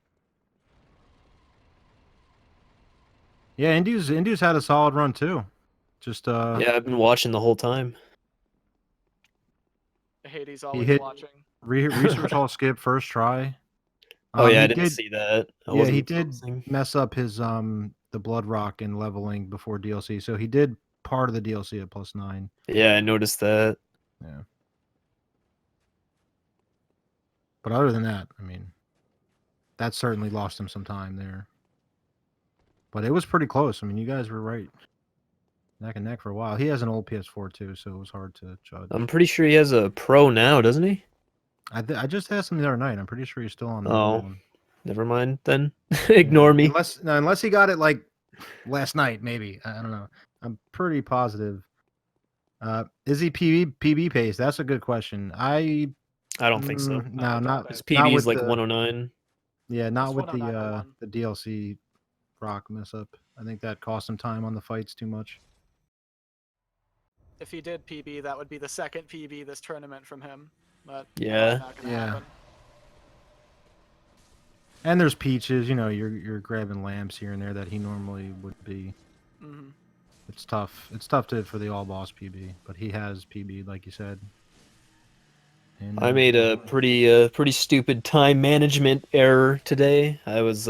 Yeah, Indu's had a solid run too. Just
Yeah, I've been watching the whole time.
Hades
he
always
hit
watching.
research hall skip first try.
Oh yeah,
He
I didn't
did
see that. I
yeah, he
wasn't
did
focusing.
mess up his the blood rock and leveling before DLC. So he did part of the DLC at +9.
Yeah, I noticed that.
Yeah. But other than that, I mean, that certainly lost him some time there. But it was pretty close. I mean, you guys were right neck and neck for a while. He has an old PS4 too, so it was hard to judge.
I'm pretty sure he has a Pro now, doesn't he?
I just asked him the other night. I'm pretty sure he's still on the
Oh,
old one.
never mind then. Ignore me.
Unless he got it like last night, maybe. I don't know. I'm pretty positive. Is he PB pace? That's a good question.
I don't think so.
No,
doubt
His
it.
PB is
with
like
the
109.
yeah, not
It's
with
109.01.
the DLC rock mess up. I think that cost him time on the fights too much.
If he did PB, that would be the second PB this tournament from him. But
Yeah.
not gonna
Yeah.
happen.
And there's peaches, you're grabbing lamps here and there that he normally would be.
Mm-hmm.
It's tough. It's tough for the all boss PB, but he has PB like you said. And
I made a pretty stupid time management error today. I was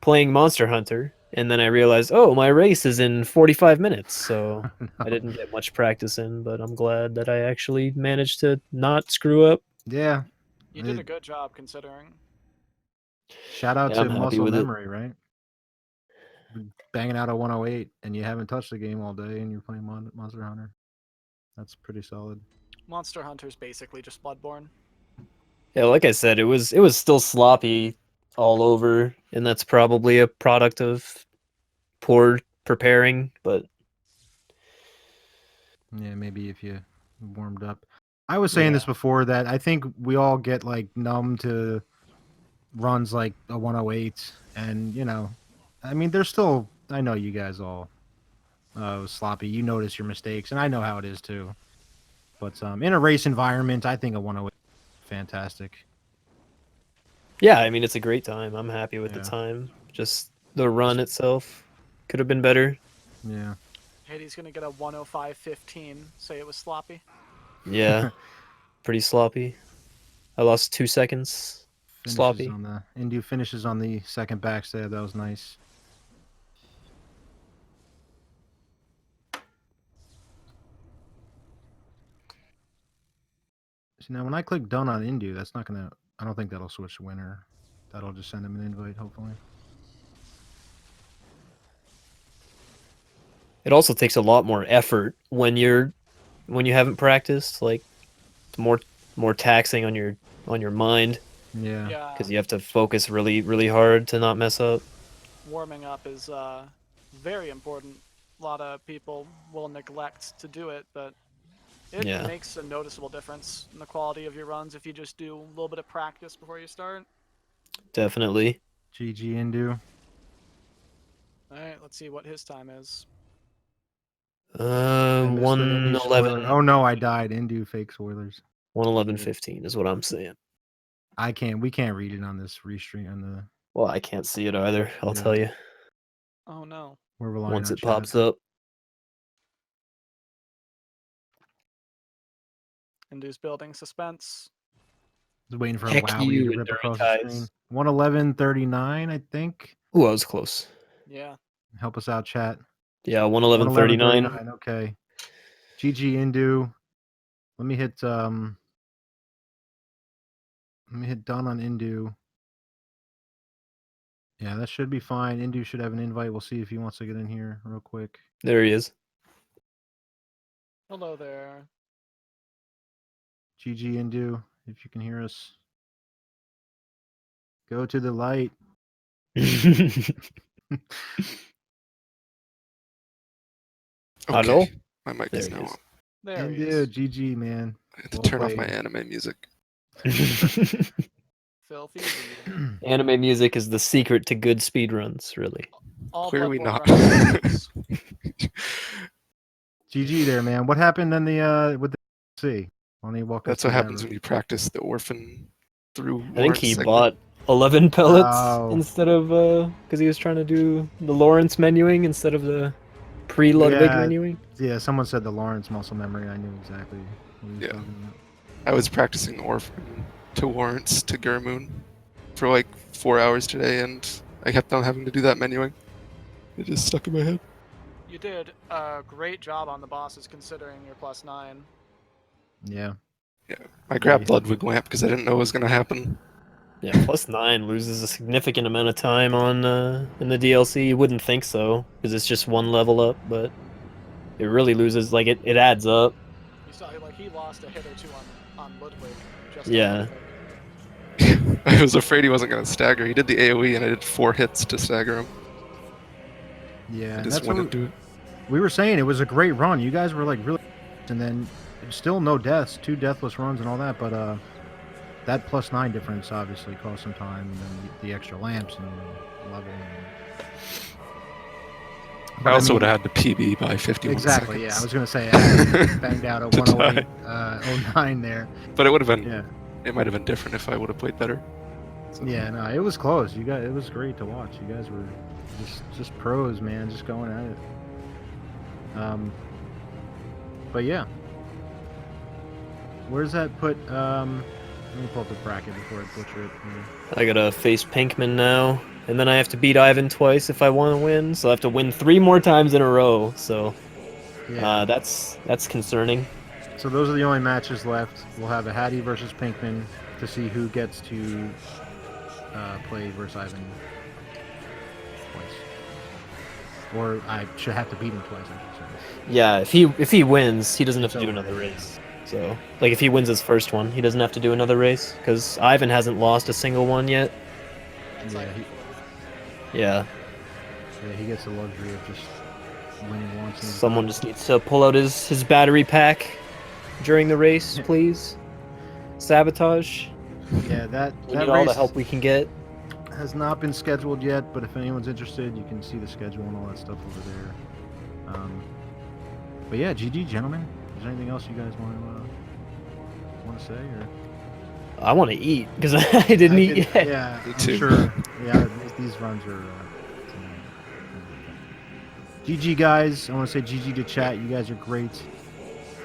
playing Monster Hunter, and then I realized, oh, my race is in 45 minutes, so I didn't get much practice in, but I'm glad that I actually managed to not screw up.
Yeah.
You did a good job considering.
Shout out
Yeah,
to
I'm happy
muscle
with it.
memory, right? banging out a 108 and you haven't touched the game all day and you're playing Monster Hunter. That's pretty solid.
Monster Hunter's basically just Bloodborne.
Yeah, like I said, it was still sloppy all over, and that's probably a product of poor preparing, but
Yeah, maybe if you warmed up. I was saying this before that I think we all get like numb to runs like a 108, and you know, I mean, there's still. I know you guys all sloppy. You notice your mistakes, and I know how it is too. But in a race environment, I think a 108 is fantastic.
yeah, I mean it's a great time. I'm happy with the
Yeah.
time. Just the run itself could have been better.
Yeah.
Hady's gonna get a 105.15. Say it was sloppy.
Yeah, pretty sloppy. I lost 2 seconds.
Finishes
Sloppy.
on the Indu finishes on the second backstab. That was nice. See, now when I click done on Indu, that's not gonna. I don't think that'll switch winner. That'll just send him an invite, hopefully.
It also takes a lot more effort when you haven't practiced. Like it's more taxing on your mind
Yeah.
Yeah.
because you have to focus really hard to not mess up.
Warming up is very important. A lot of people will neglect to do it, but it
Yeah.
makes a noticeable difference in the quality of your runs if you just do a little bit of practice before you start.
Definitely.
GG Indu.
All right, let's see what his time is.
I missed it. Any spoiler?
111.
Oh no, I died. Indu fake spoilers.
111.15 is what I'm saying.
I can't. We can't read it on this restream on the.
Well, I can't see it either. I'll
Yeah.
tell you
Oh no.
We're relying
once
on
it
chat.
pops up.
Induce building suspense.
Just waiting for a
Heck
WoW
you,
to rip across the
induratize.
screen. 111.39, I think.
Ooh, I was close.
Yeah.
Help us out, chat.
Yeah, 111.39.
111.39. Okay. GG Indu. Let me hit done on Indu. Yeah, that should be fine. Indu should have an invite. We'll see if he wants to get in here real quick.
There he is.
Hello there.
GG Indu, if you can hear us. Go to the light.
Hello?
My mic
There
is
he
now
is.
on.
There he
Indu,
is.
GG, man.
I had to
Well
turn off my
played.
anime music.
Filthy weed.
Anime music is the secret to good speedruns, really.
All
Clearly
Bloodborne
not.
runs.
GG there, man. What happened in the with the C? Why don't you walk us
That's what
through that
happens
real-
when you practice the orphan through
I think
Lawrence
he
segment.
bought 11 pellets
Oh.
instead of because he was trying to do the Lawrence menuing instead of the pre-Ludwig
Yeah.
menuing.
Yeah, someone said the Lawrence muscle memory. I knew exactly what he was
Yeah.
talking about.
I was practicing orphan to Lawrence to Gurmoon for like 4 hours today, and I kept on having to do that menuing. It just stuck in my head.
You did a great job on the bosses considering you're +9.
Yeah.
I grabbed
Yeah.
Ludwig Lamp because I didn't know what was going to happen.
Yeah, +9 loses a significant amount of time on in the DLC. You wouldn't think so because it's just one level up, but it really loses. Like it adds up.
You saw he lost a hit or two on Ludwig. Just
Yeah.
on Ludwig.
I was afraid he wasn't going to stagger. He did the AoE, and I did 4 hits to stagger him.
Yeah,
I
and
just
that's
went
what
into it.
we were saying. It was a great run. You guys were like really, and then still no deaths, 2 deathless runs and all that. But that +9 difference obviously caused some time, and then the extra lamps and level.
I also would have had to PB by 51
exactly.
seconds.
Yeah, I was gonna say I banged out a
To
108, 09 there.
But it would have been.
Yeah.
It might have been different if I would have played better. So,
Yeah, no, it was close. You guys, it was great to watch. You guys were just pros, man, just going at it. But yeah, where's that put? Let me pull up the bracket before I butcher it.
I gotta face Pinkman now, and then I have to beat Ivan twice if I want to win. So I have to win 3 more times in a row. So
Yeah.
that's concerning.
So those are the only matches left. We'll have Ahady versus Pinkman to see who gets to play versus Ivan twice. or I should have to beat him twice. I should say.
Yeah, if he wins, he doesn't have to do another race. So, like, if he wins his first one, he doesn't have to do another race because Ivan hasn't lost a single one yet.
Yeah,
Yeah,
he gets the luxury of just winning once. And
someone just needs to pull out his battery pack during the race, please. Sabotage.
Yeah, that
We
that
need all the
race
help we can get.
has not been scheduled yet, but if anyone's interested, you can see the schedule and all that stuff over there. But yeah, GG, gentlemen. Is there anything else you guys want to say? Or
I want to eat because I didn't eat yet.
Yeah,
Me
I'm
too.
sure. Yeah, these runs are. GG, guys. I want to say GG to chat. You guys are great.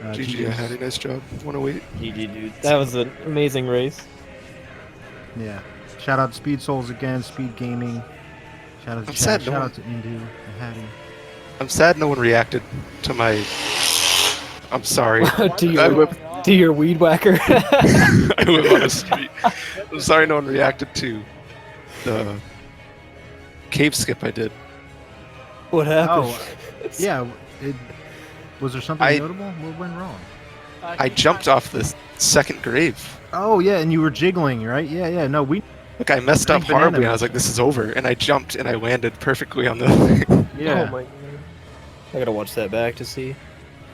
GG, Ahady, nice job. 108.
GG, dude. That was an amazing race.
Yeah. Shout out to Speed Souls again, Speed Gaming. Shout out to
I'm
chat.
sad no
Shout
one-
out to Indu, Ahady.
I'm sad no one reacted to my. I'm sorry.
to your weed whacker.
I live on a street. I'm sorry no one reacted to the cave skip I did.
What happened?
Oh, yeah. Was there something
I-
notable? What went wrong?
I jumped off the second grave.
Oh, yeah, and you were jiggling, right? Yeah. No, we.
Like I messed
I
up
think Banana
horribly and I was
mentioned
like, this is over. And I jumped and I landed perfectly on the thing.
Yeah.
Oh my God. I gotta watch that back to see.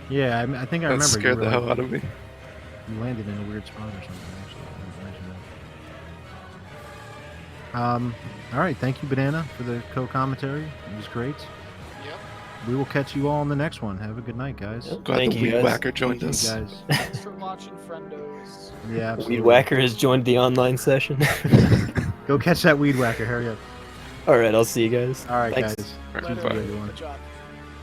Yeah, I think I
That
remember.
scared
you were
the hell
like-
out of me.
You landed in a weird spot or something, actually. I mentioned that. All right, thank you, Banana, for the co-commentary. It was great.
Yep.
We will catch you all on the next one. Have a good night, guys.
Yep.
Glad
Thank
the
you,
weed
guys.
whacker joined
Thank
us.
you, guys.
Thanks for watching, friendos.
Yeah, absolutely.
Weed whacker has joined the online session.
Go catch that weed whacker. Hurry up.
All right, I'll see you guys.
All right,
Thanks.
guys.
Alright,
Later,
bye.
everyone.
good job.